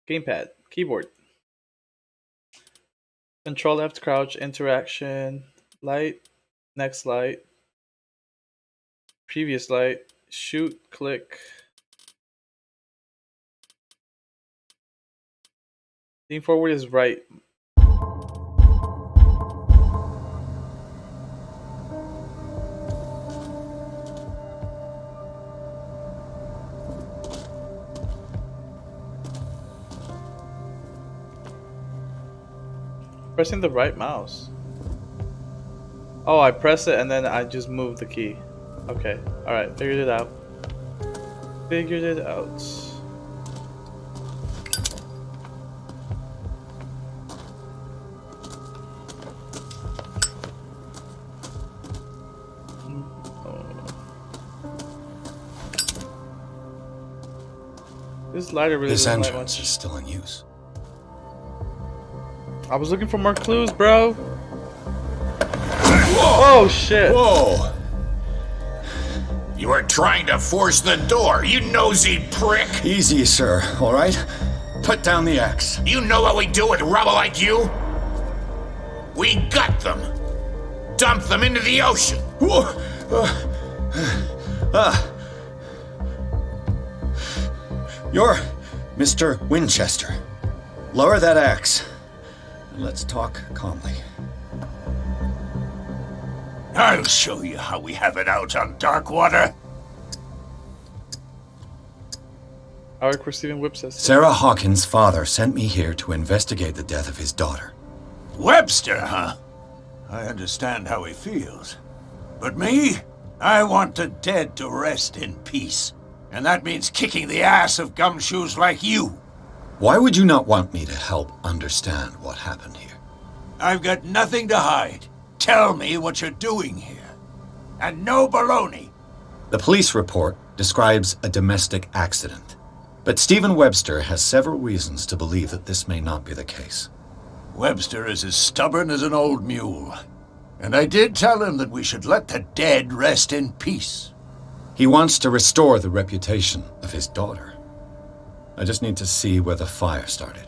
gamepad, keyboard, control left, crouch, interaction, light, next light, previous light, shoot, click, lean forward is right. Pressing the right mouse. Oh, I press it and then I just move the key. Okay, alright, figured it out. Figured it out. This lighter really This doesn't light entrance much. is still in use. I was looking for more clues, bro. Oh shit! Whoa! You are trying to force the door, you nosy prick! Easy, sir, all right? Put down the axe. You know what we do with rubble like you? We gut them. Dump them into the ocean. You're Mr. Winchester. Lower that axe. And let's talk calmly. I'll show you how we have it out on Darkwater. I work for Stephen Webster. Sarah Hawkins' father sent me here to investigate the death of his daughter. Webster, huh? I understand how he feels. But me? I want the dead to rest in peace. And that means kicking the ass of gumshoes like you. Why would you not want me to help understand what happened here? I've got nothing to hide. Tell me what you're doing here. And no baloney. The police report describes a domestic accident. But Stephen Webster has several reasons to believe that this may not be the case. Webster is as stubborn as an old mule. And I did tell him that we should let the dead rest in peace. He wants to restore the reputation of his daughter. I just need to see where the fire started.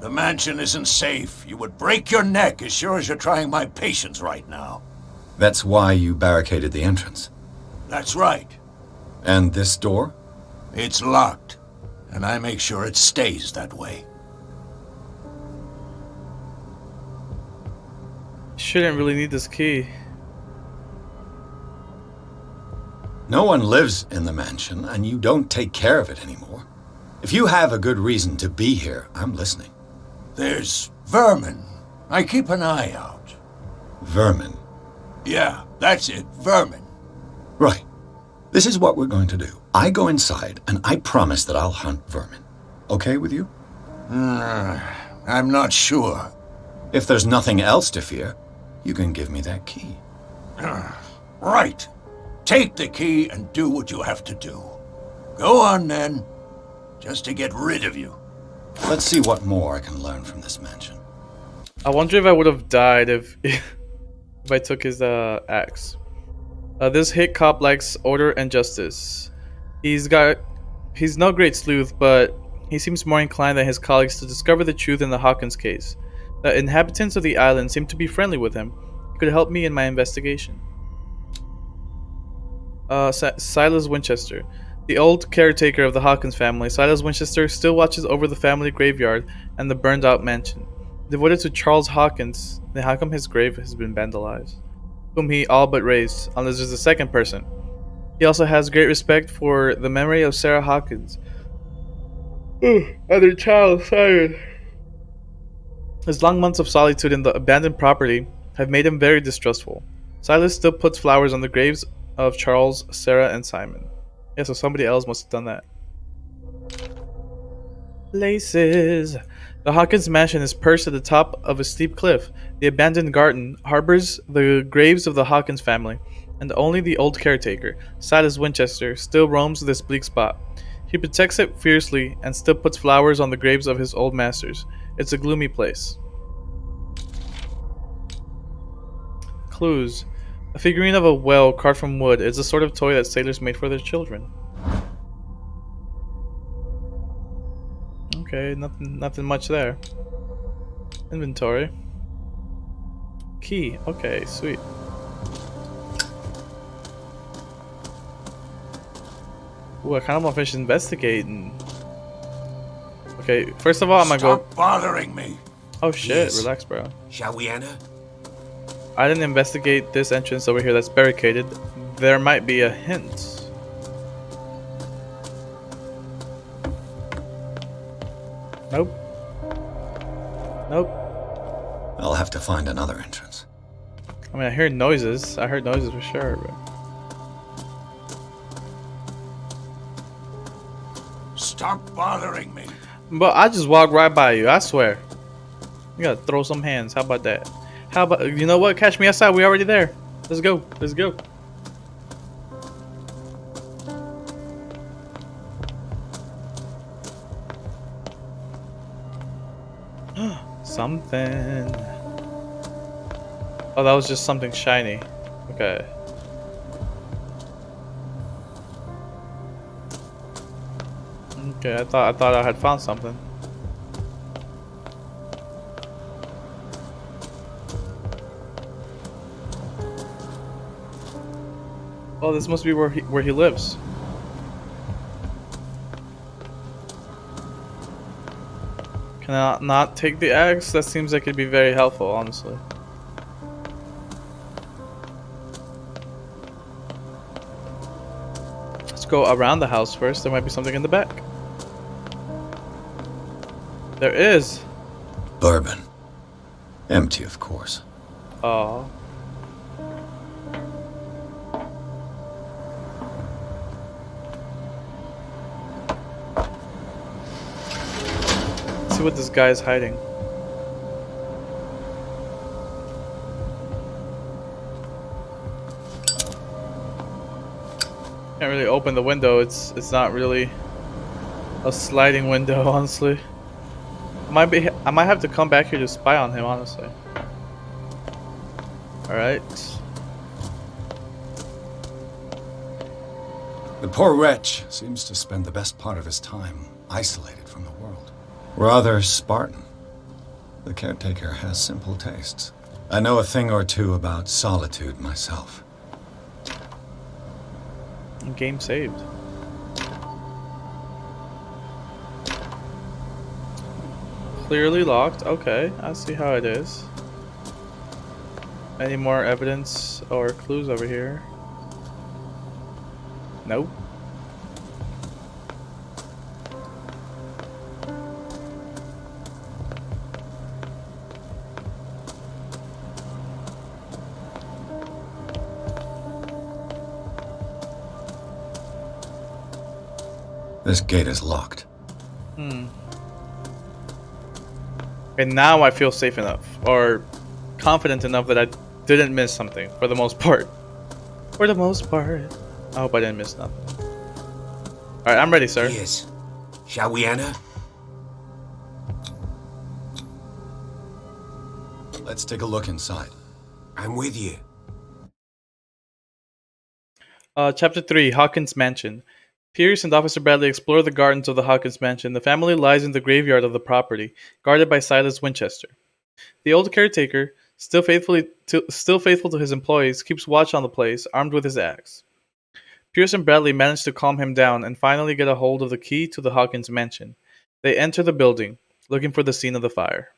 The mansion isn't safe. You would break your neck as sure as you're trying my patience right now. That's why you barricaded the entrance. That's right. And this door? It's locked. And I make sure it stays that way. Shouldn't really need this key. No one lives in the mansion, and you don't take care of it anymore. If you have a good reason to be here, I'm listening. There's vermin. I keep an eye out. Vermin? Yeah, that's it, vermin. Right. This is what we're going to do. I go inside, and I promise that I'll hunt vermin. Okay with you? I'm not sure. If there's nothing else to fear, you can give me that key. Right. Take the key and do what you have to do. Go on, then. just to get rid of you. Let's see what more I can learn from this mansion. I wonder if I would have died if if I took his axe. This hit cop likes order and justice. He's no great sleuth, but he seems more inclined than his colleagues to discover the truth in the Hawkins case. The inhabitants of the island seem to be friendly with him. He could help me in my investigation. Silas Winchester. The old caretaker of the Hawkins family, Silas Winchester still watches over the family graveyard and the burned out mansion. Devoted to Charles Hawkins, then how come his grave has been vandalized? Whom he all but raised, unless there's a second person. He also has great respect for the memory of Sarah Hawkins. And their child, Simon. His long months of solitude in the abandoned property have made him very distrustful. Silas still puts flowers on the graves of Charles, Sarah, and Simon. Yeah, so somebody else must have done that. Places. The Hawkins mansion is perched at the top of a steep cliff. The abandoned garden harbors the graves of the Hawkins family, and only the old caretaker, Silas Winchester, still roams this bleak spot. He protects it fiercely and still puts flowers on the graves of his old masters. It's a gloomy place. Clues. A figurine of a whale carved from wood is the sort of toy that sailors made for their children. Okay, nothing much there. Inventory. Key. Okay, sweet. Ooh, I kind of want to finish investigating. Okay, first of all, I'm gonna go. Stop bothering me. Oh shit! Yes. Relax, bro. Shall we enter? I didn't investigate this entrance over here that's barricaded. There might be a hint. Nope. Nope. I'll have to find another entrance. I mean, I hear noises. I heard noises for sure, but... Stop bothering me. But I just walked right by you, I swear. You gotta throw some hands. How about that? How about, you know what? Catch me outside. We already there. Let's go. Let's go. Something. Oh, that was just something shiny. Okay. Okay, I thought I had found something. Oh, this must be where he lives. Can I not take the axe? That seems like it'd be very helpful, honestly. Let's go around the house first. There might be something in the back. There is. Bourbon. Empty, of course. Oh. Let's see what this guy is hiding. Can't really open the window. It's not really a sliding window, honestly. I might have to come back here to spy on him, honestly. Alright. The poor wretch seems to spend the best part of his time isolated from the world. Rather Spartan. The caretaker has simple tastes. I know a thing or two about solitude myself. Game saved. Clearly locked. Okay, I see how it is. Any more evidence or clues over here? Nope. This gate is locked. And now I feel safe enough, or confident enough that I didn't miss something, for the most part. For the most part. I hope I didn't miss nothing. Alright, I'm ready, sir. Yes. Shall we enter? Let's take a look inside. I'm with you. Chapter 3, Hawkins Mansion. Pierce and Officer Bradley explore the gardens of the Hawkins Mansion. The family lies in the graveyard of the property, guarded by Silas Winchester. The old caretaker, still faithful to his employees, keeps watch on the place, armed with his axe. Pierce and Bradley manage to calm him down and finally get a hold of the key to the Hawkins Mansion. They enter the building, looking for the scene of the fire.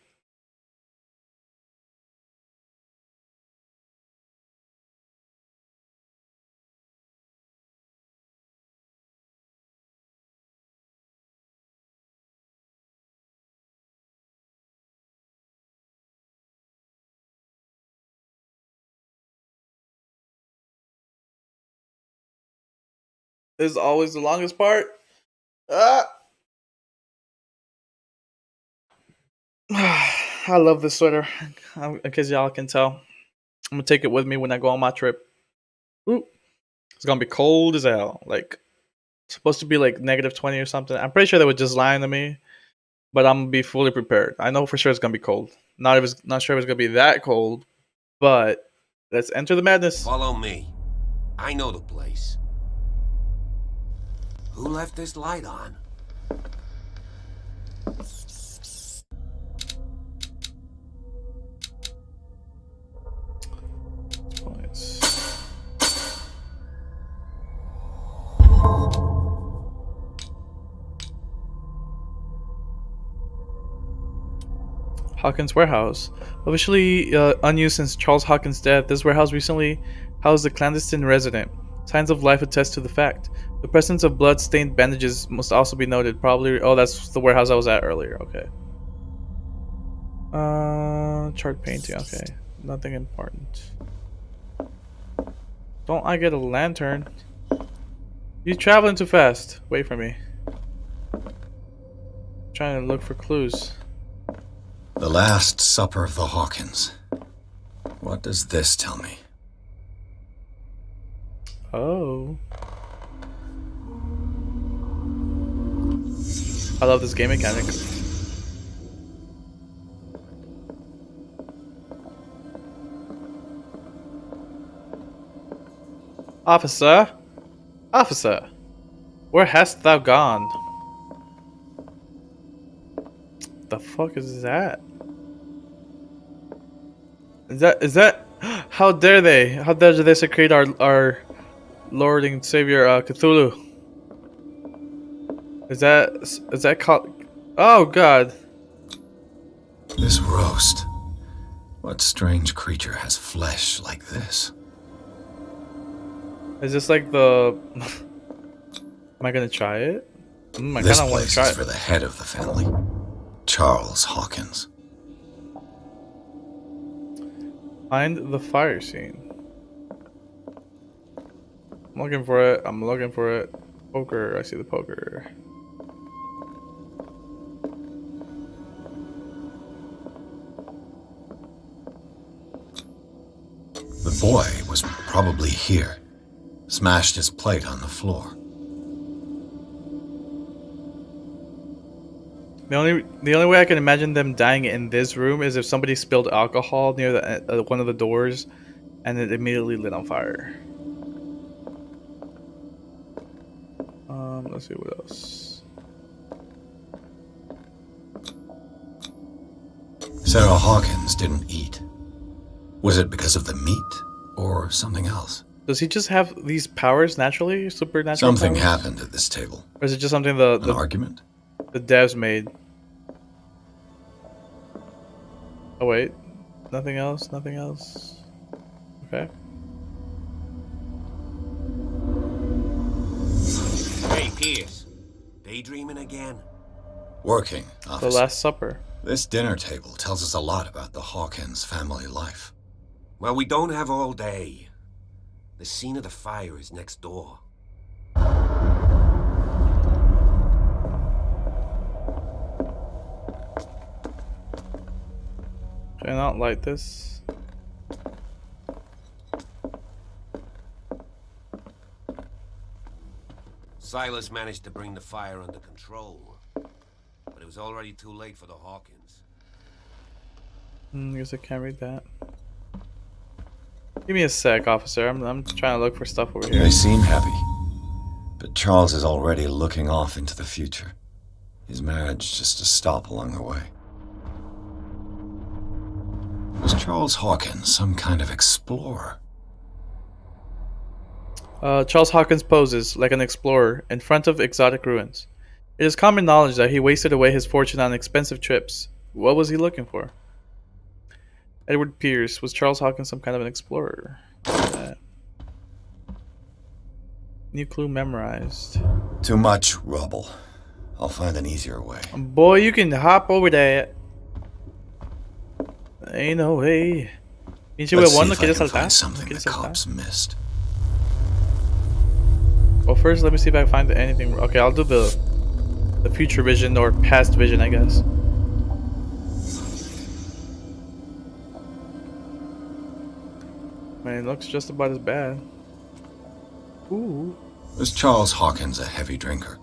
This is always the longest part. Ah! I love this sweater. In case y'all can tell, I'm gonna take it with me when I go on my trip. Ooh, it's gonna be cold as hell. Like, it's supposed to be like -20 or something. I'm pretty sure they were just lying to me, but I'm gonna be fully prepared. I know for sure it's gonna be cold. Not sure if it's gonna be that cold, but let's enter the madness. Follow me. I know the place. Who left this light on? Hawkins Warehouse. Officially unused since Charles Hawkins' death, this warehouse recently housed a clandestine resident. Signs of life attest to the fact. The presence of blood-stained bandages must also be noted. Probably, oh, that's the warehouse I was at earlier. Okay. Chart painting. Okay, nothing important. Don't I get a lantern? You traveling too fast. Wait for me. Trying to look for clues. The Last Supper of the Hawkins. What does this tell me? Oh. I love this game mechanic. Officer? Officer, where hast thou gone? The fuck is that? Is that how dare they? How dare they desecrate our Lord and Savior Cthulhu? Is that called? Oh god. This roast. What strange creature has flesh like this? Is this like the am I gonna try it? I This kinda wanna place try is it. for the head of the family, Charles Hawkins. Find the fire scene. I'm looking for it. I'm looking for it. Poker. I see the poker. The boy was probably here. Smashed his plate on the floor. The only way I can imagine them dying in this room is if somebody spilled alcohol near the one of the doors, and it immediately lit on fire. Let's see what else. Sarah Hawkins didn't eat. Was it because of the meat or something else? Does he just have these powers naturally, supernatural? Something powers? happened at this table. Or is it just something the An argument? The devs made? Oh wait, nothing else. Nothing else. Okay. Hey, Pierce. Daydreaming again? Working, officer. The Last Supper. This dinner table tells us a lot about the Hawkins family life. Well, we don't have all day. The scene of the fire is next door. Can I not light this? Silas managed to bring the fire under control, but it was already too late for the Hawkins. I guess I can't read that. Give me a sec, officer. I'm trying to look for stuff over here. They seem happy, but Charles is already looking off into the future. His marriage just a stop along the way. Was Charles Hawkins some kind of explorer? Charles Hawkins poses like an explorer in front of exotic ruins. It is common knowledge that he wasted away his fortune on expensive trips. What was he looking for? Edward Pierce. Was Charles Hawkins some kind of an explorer? New clue memorized. Too much rubble. I'll find an easier way. Boy, you can hop over that. Ain't no way. Let's see if I can find something the cops missed. Well, first, let me see if I can find anything. Okay, I'll do the future vision or past vision, I guess. Man, it looks just about as bad. Ooh. Was Charles Hawkins a heavy drinker?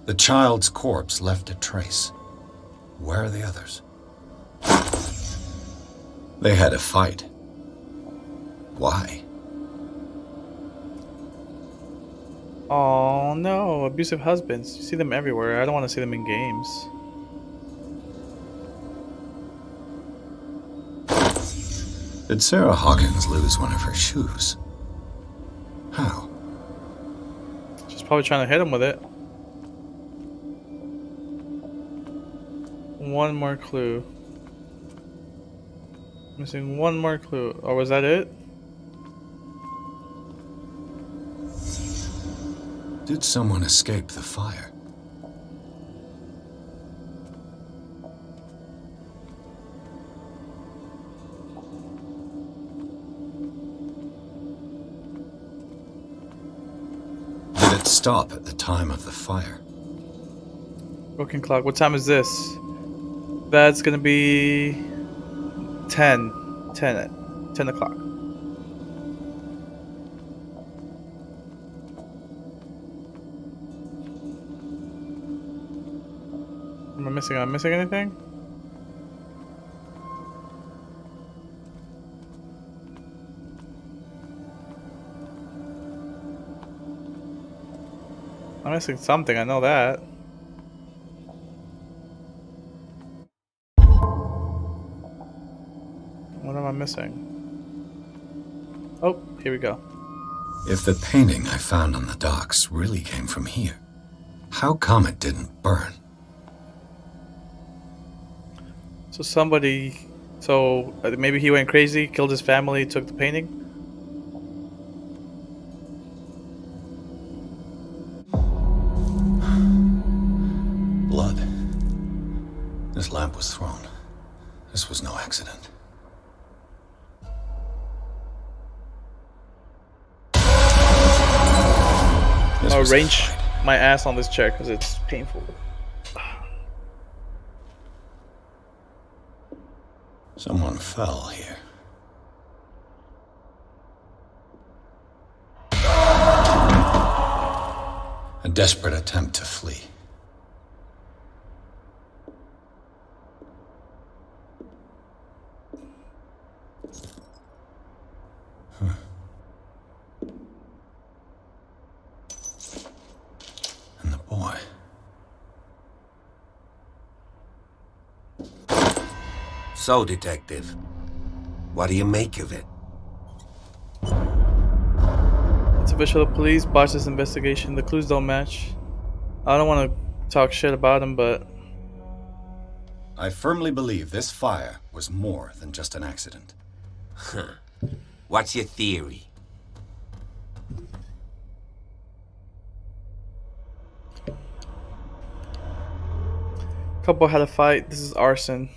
The child's corpse left a trace. Where are the others? They had a fight. Why? Oh no, abusive husbands. You see them everywhere. I don't want to see them in games. Did Sarah Hawkins lose one of her shoes? How? She's probably trying to hit him with it. One more clue. Missing one more clue. Or was that it? Did someone escape the fire? Did it stop at the time of the fire? Broken clock. What time is this? That's gonna be 10 o'clock. Am I missing anything? I'm missing something, I know that. What am I missing? Oh, here we go. If the painting I found on the docks really came from here, how come it didn't burn? So maybe he went crazy, killed his family, took the painting? Blood. This lamp was thrown. This was no accident. I'll range my ass on this chair because it's painful. Someone fell here. A desperate attempt to flee. And the boy. So, Detective, what do you make of it? It's official. The police botched this investigation. The clues don't match. I don't want to talk shit about him, but I firmly believe this fire was more than just an accident. Huh. What's your theory? couple had a fight. This is arson.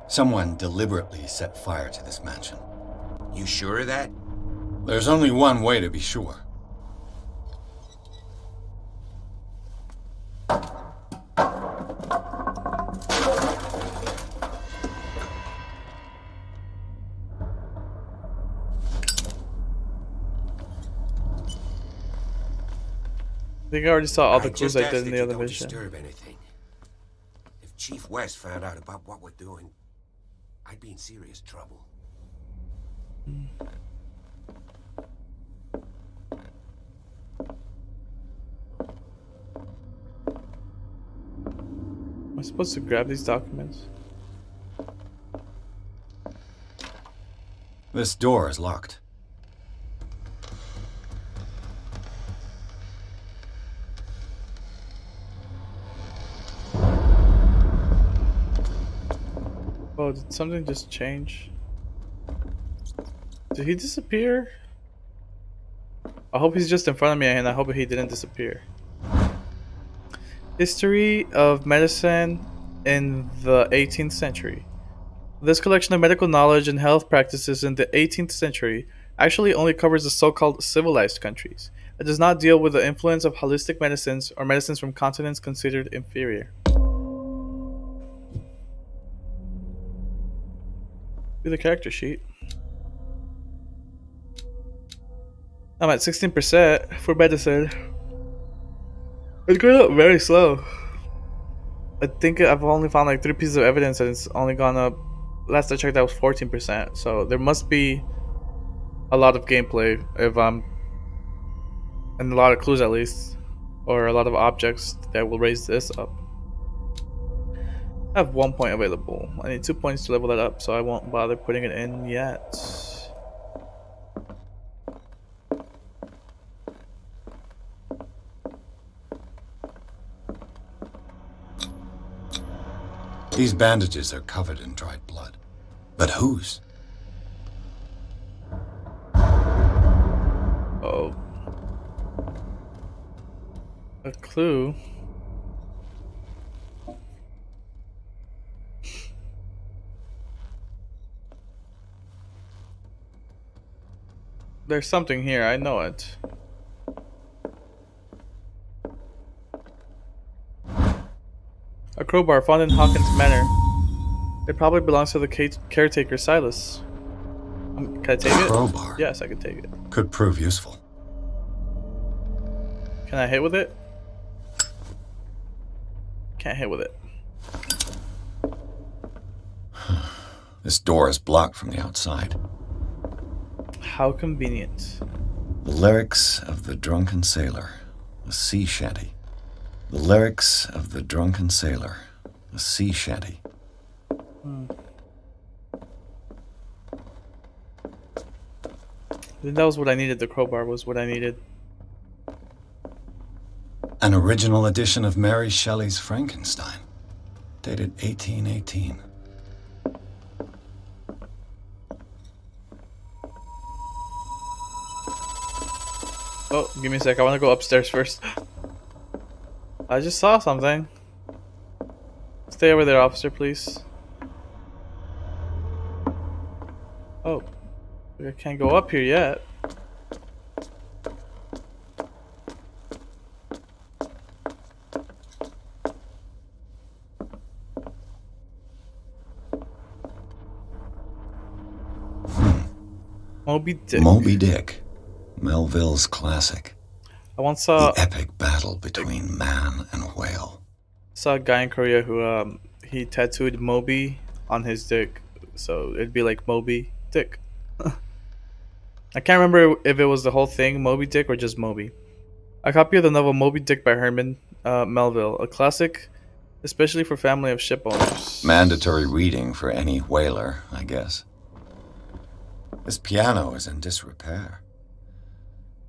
Someone deliberately set fire to this mansion. You sure of that? There's only one way to be sure. think I already saw all the clues just I ask did in that the you other don't mission. disturb anything. If Chief West found out about what we're doing, I'd be in serious trouble. Am I supposed to grab these documents? This door is locked. Oh, did something just change? Did he disappear? I hope he's just in front of me and I hope he didn't disappear. History of medicine in the 18th century. This collection of medical knowledge and health practices in the 18th century actually only covers the so-called civilized countries. It does not deal with the influence of holistic medicines or medicines from continents considered inferior. Do the character sheet. I'm at 16% for medicine. It's going up very slow. I think I've only found like 3 pieces of evidence and it's only gone up. Last I checked, that was 14%. So there must be a lot of gameplay if I'm, and a lot of clues at least, or a lot of objects that will raise this up. I have 1 point available. I need 2 points to level that up, so I won't bother putting it in yet. These bandages are covered in dried blood. But whose? Oh. A clue. There's something here, I know it. A crowbar found in Hawkins Manor. It probably belongs to the caretaker Silas. Can I take it? Crowbar? Yes, I can take it. Could prove useful. Can I hit with it? Can't hit with it. This door is blocked from the outside. How convenient. The lyrics of the drunken sailor, a sea shanty. The lyrics of the drunken sailor, a sea shanty. I think that was what I needed. The crowbar was what I needed. An original edition of Mary Shelley's Frankenstein, dated 1818. Oh, give me a sec. I want to go upstairs first. I just saw something. Stay over there, officer, please. Oh, I can't go up here yet. Moby Dick. Moby Dick, Melville's classic. I once saw the epic battle between man and whale. Saw a guy in Korea who he tattooed Moby on his dick, so it'd be like Moby Dick. I can't remember if it was the whole thing Moby Dick or just Moby. A copy of the novel Moby Dick by Herman Melville, a classic, especially for family of ship owners. Mandatory reading for any whaler, I guess. This piano is in disrepair.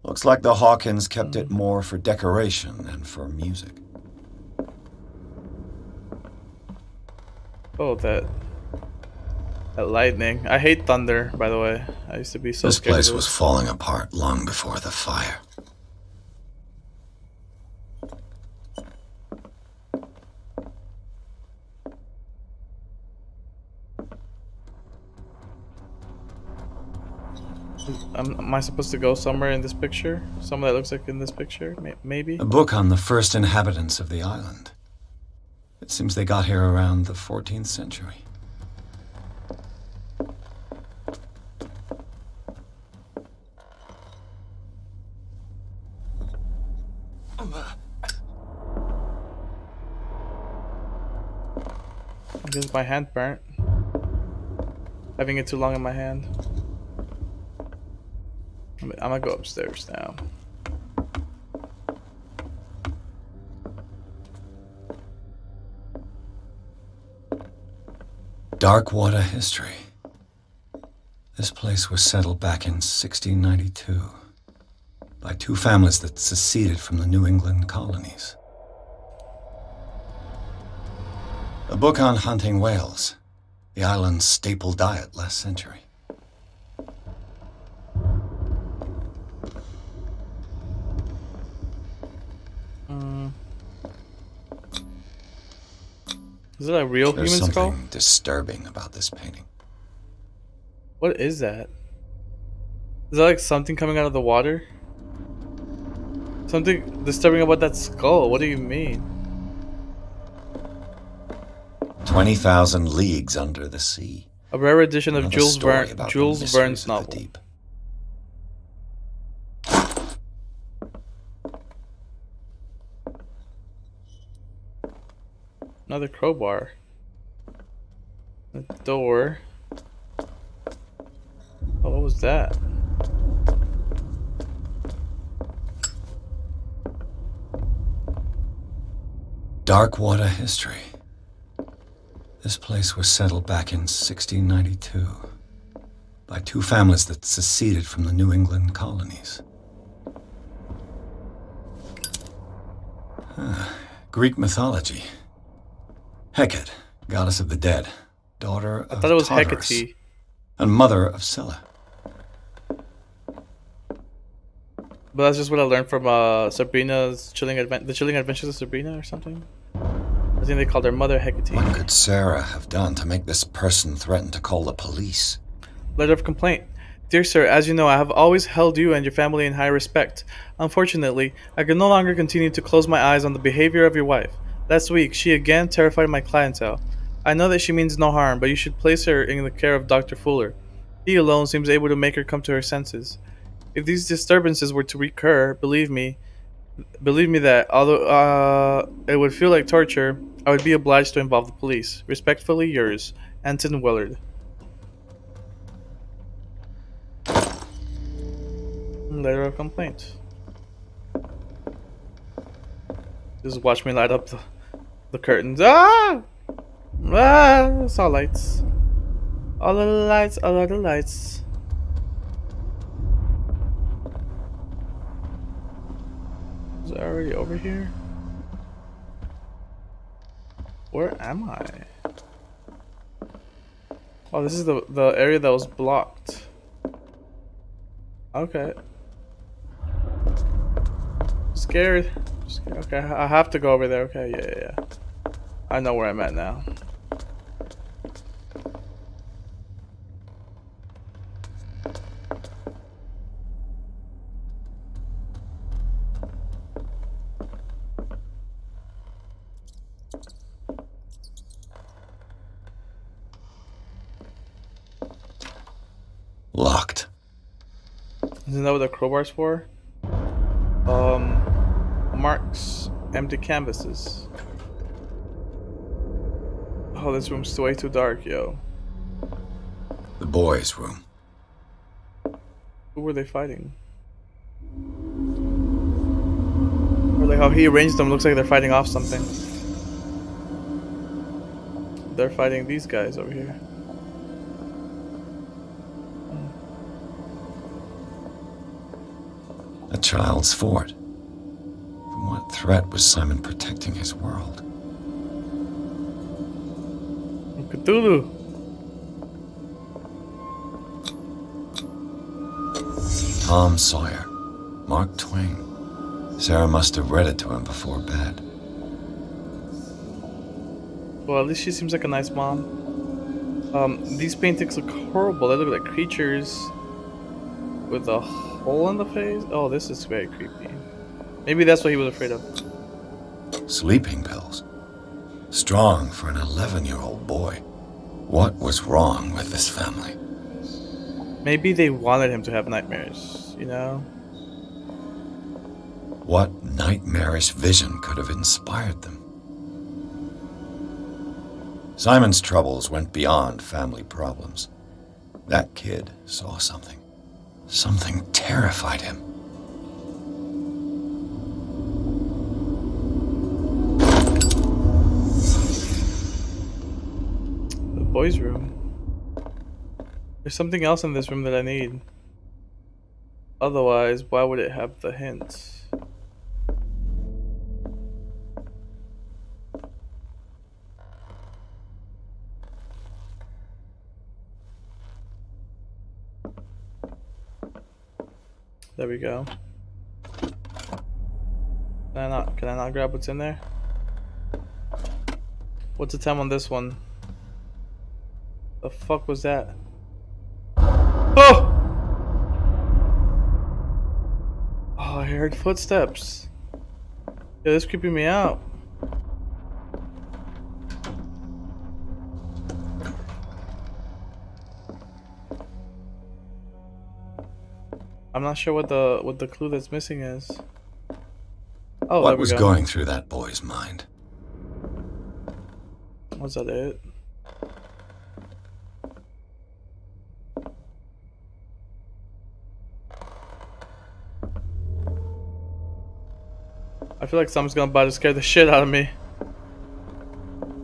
Looks like the Hawkins kept it more for decoration than for music. Oh, that lightning. I hate thunder, by the way. I used to be so scared. This place was falling apart long before the fire. Am I supposed to go somewhere in this picture? Somewhere that looks like in this picture? Maybe? A book on the first inhabitants of the island. It seems they got here around the 14th century. guess my hand burnt. Having it too long in my hand. I'm gonna go upstairs now. Dark water history. This place was settled back in 1692 by two families that seceded from the New England colonies. A book on hunting whales, the island's staple diet last century. Is it a real There's human skull? something disturbing about this painting. What is that? Is that like something coming out of the water? Something disturbing about that skull? What do you mean? 20,000 leagues under the sea. A rare edition of Another Jules story about the Verne's mysteries of the novel. deep. Another crowbar. A door. Oh, what was that? Dark water history. This place was settled back in 1692 by two families that seceded from the New England colonies. Greek mythology. Hecate, goddess of the dead, daughter of I thought it was Tartarus, Hecate. and mother of Scylla. But that's just what I learned from Sabrina's the Chilling Adventures of Sabrina or something. I think they called her mother Hecate. What could Sarah have done to make this person threaten to call the police? Letter of complaint. Dear sir, as you know, I have always held you and your family in high respect. Unfortunately, I can no longer continue to close my eyes on the behavior of your wife. Last week, she again terrified my clientele. I know that she means no harm, but you should place her in the care of Dr. Fuller. He alone seems able to make her come to her senses. If these disturbances were to recur, believe me that although it would feel like torture, I would be obliged to involve the police. Respectfully yours, Anton Willard. Letter of complaint. Just watch me light up the curtains. Ah! Ah! It's all lights. All of the lights, all of the lights. Is it already over here? Where am I? Oh, this is the area that was blocked. Okay. Scared. Okay, I have to go over there. Okay, yeah. I know where I'm at now. Locked. Isn't that what the crowbar's for? Marks empty canvases. Oh, this room's way too dark, yo. The boys' room. Who were they fighting? Or like how he arranged them, looks like they're fighting off something. They're fighting these guys over here. A child's fort. From what threat was Simon protecting his world? Cthulu. Tom Sawyer. Mark Twain. Sarah must have read it to him before bed. Well, at least she seems like a nice mom. These paintings look horrible. They look like creatures with a hole in the face. Oh, this is very creepy. Maybe that's what he was afraid of. Sleeping pills. Strong for an 11-year-old boy. What was wrong with this family? Maybe they wanted him to have nightmares, you know? What nightmarish vision could have inspired them? Simon's troubles went beyond family problems. That kid saw something. Something terrified him. The boys' room. There's something else in this room that I need. Otherwise, why would it have the hints? There we go. Can I not grab what's in there? What's the time on this one? The fuck was that? Oh! Oh, I heard footsteps. Yeah, this is creeping me out. I'm not sure what the clue that's missing is. Oh, what was going through that boy's mind? Was that it? I feel like something's about to scare the shit out of me.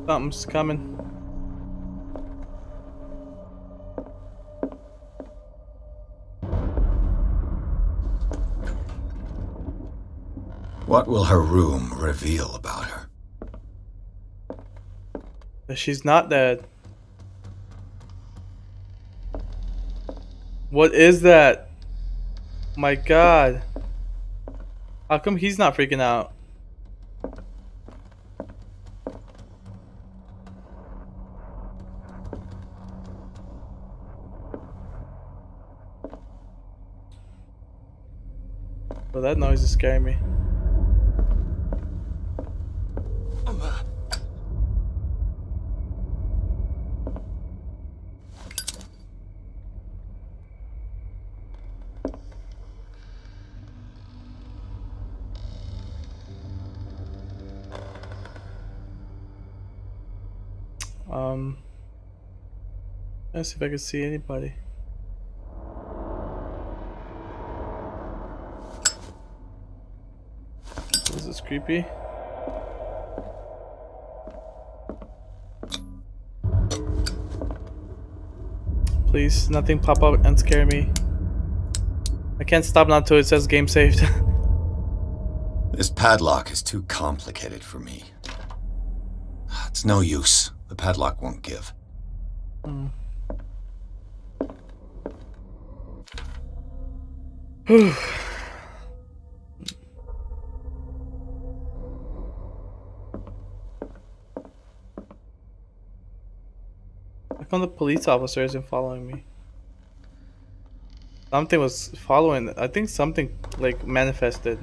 Something's coming. What will her room reveal about her? That she's not dead. What is that? My God. How come he's not freaking out? Well, that noise is scaring me. Let's see if I can see anybody. This is creepy. Please, nothing pop up and scare me. I can't stop now till it says game saved. This padlock is too complicated for me. It's no use. The padlock won't give. How come the police officer isn't following me? Something was following. I think something like manifested.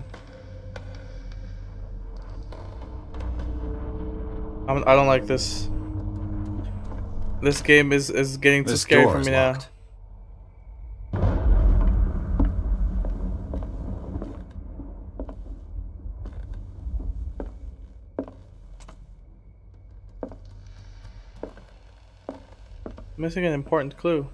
I don't like this. This game is getting too scary for me now. Missing an important clue.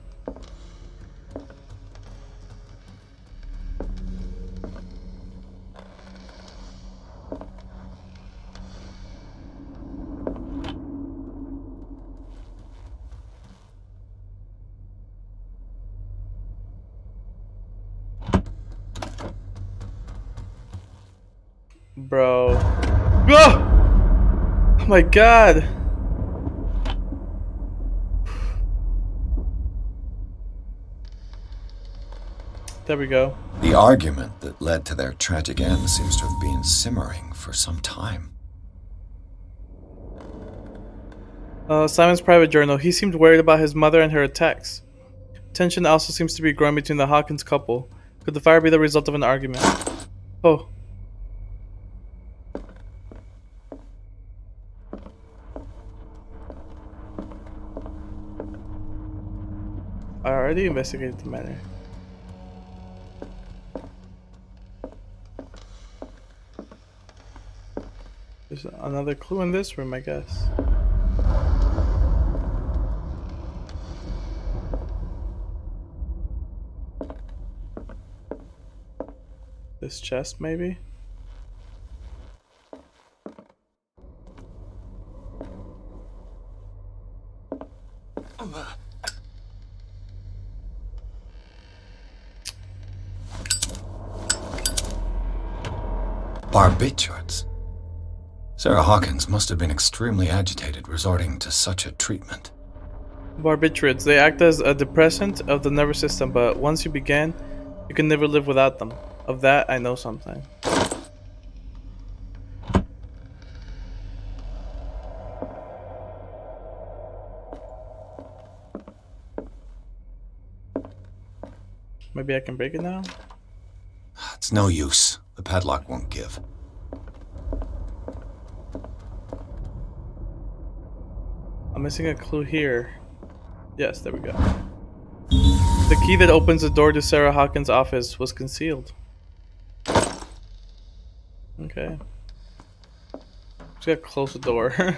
Bro. Ah! Oh my God. There we go. The argument that led to their tragic end seems to have been simmering for some time. Simon's private journal. He seemed worried about his mother and her attacks. Tension also seems to be growing between the Hawkins couple. Could the fire be the result of an argument? Oh. I already investigated the matter. There's another clue in this room, I guess. This chest, maybe? Barbiturates? Sarah Hawkins must have been extremely agitated resorting to such a treatment. Barbiturates. They act as a depressant of the nervous system, but once you begin, you can never live without them. Of that, I know something. Maybe I can break it now? It's no use. The padlock won't give. I'm missing a clue here. Yes, there we go. The key that opens the door to Sarah Hawkins' office was concealed. Okay. Just gotta close the door.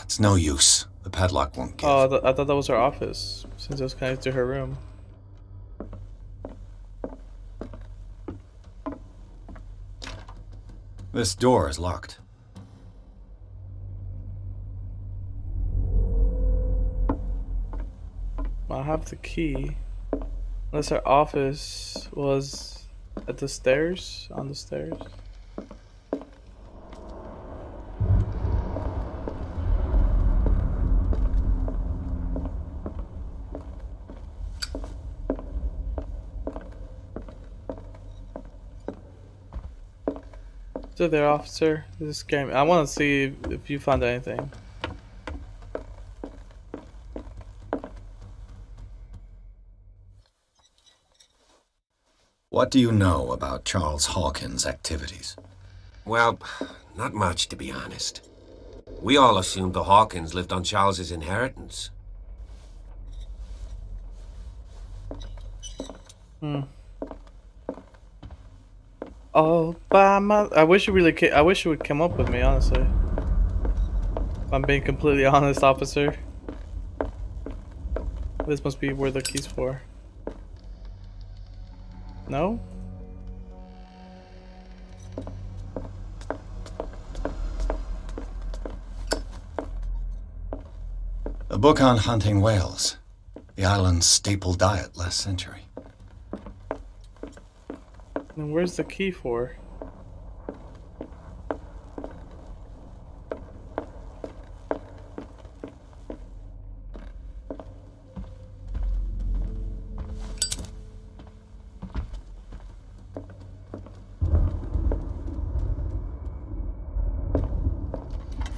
It's no use. The padlock won't give. Oh, I thought that was her office, since it was connected to her room. This door is locked. I have the key. Unless her office was at the stairs? On the stairs? Still there, officer? This is scaring me. I want to see if you found anything. What do you know about Charles Hawkins' activities? Well, not much, to be honest. We all assumed the Hawkins lived on Charles's inheritance. Oh, I wish you really. I wish you would come up with me, honestly. If I'm being completely honest, officer. This must be where the key's for. No? A book on hunting whales. The island's staple diet last century. Then where's the key for?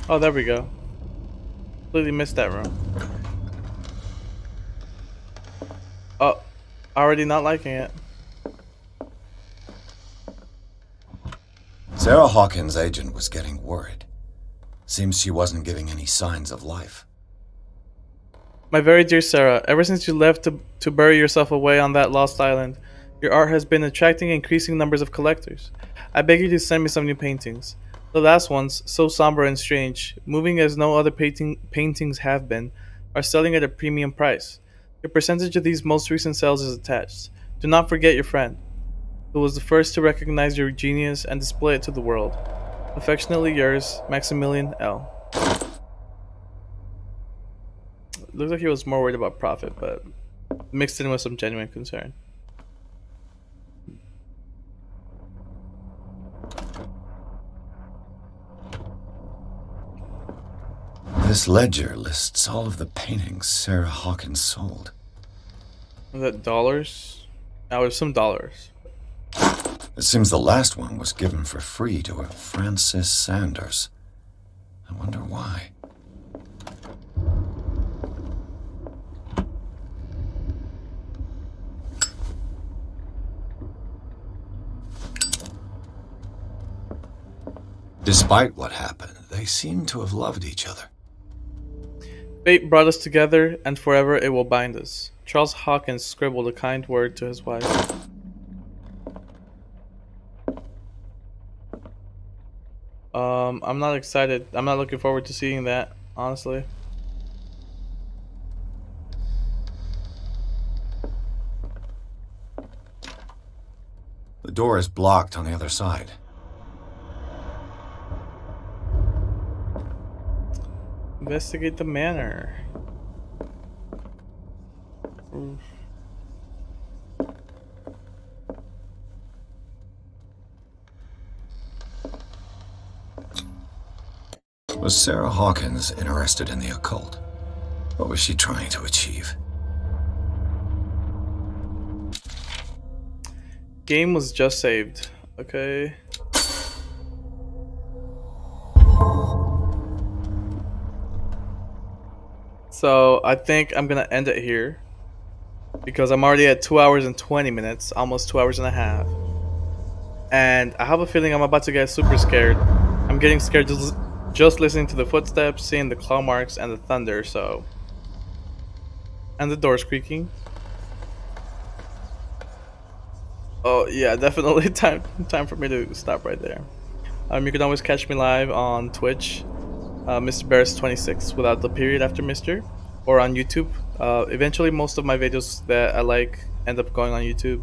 Oh, there we go. Completely missed that room. Oh, already not liking it. Sarah Hawkins' agent was getting worried. Seems she wasn't giving any signs of life. My very dear Sarah, ever since you left to bury yourself away on that lost island, your art has been attracting increasing numbers of collectors. I beg you to send me some new paintings. The last ones, so somber and strange, moving as no other paintings have been, are selling at a premium price. Your percentage of these most recent sales is attached. Do not forget your friend, who was the first to recognize your genius and display it to the world. Affectionately yours, Maximilian L. Looks like he was more worried about profit, but mixed in with some genuine concern. This ledger lists all of the paintings Sarah Hawkins sold. Is that dollars? Now there's some dollars. It seems the last one was given for free to a Francis Sanders. I wonder why. Despite what happened, they seem to have loved each other. Fate brought us together, and forever it will bind us. Charles Hawkins scribbled a kind word to his wife. I'm not excited. I'm not looking forward to seeing that, honestly. The door is blocked on the other side. Investigate the manor. Oof. Was Sarah Hawkins interested in the occult? What was she trying to achieve? Game was just saved. Okay. So I think I'm gonna end it here because I'm already at 2 hours and 20 minutes, almost 2 hours and a half. And I have a feeling I'm about to get super scared. I'm getting scared just listening to the footsteps, seeing the claw marks and the thunder, so. And the doors creaking. Oh yeah, definitely time for me to stop right there. You can always catch me live on Twitch, Mr.Bearus 26 without the period after Mr. Or on YouTube. Eventually, most of my videos that I like end up going on YouTube.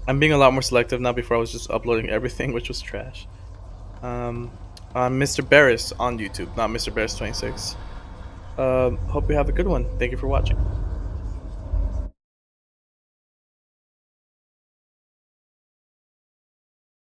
I'm being a lot more selective now. Before I was just uploading everything, which was trash. I'm Mr.Bearus on YouTube, not Mr.Bearus 26. Hope you have a good one. Thank you for watching.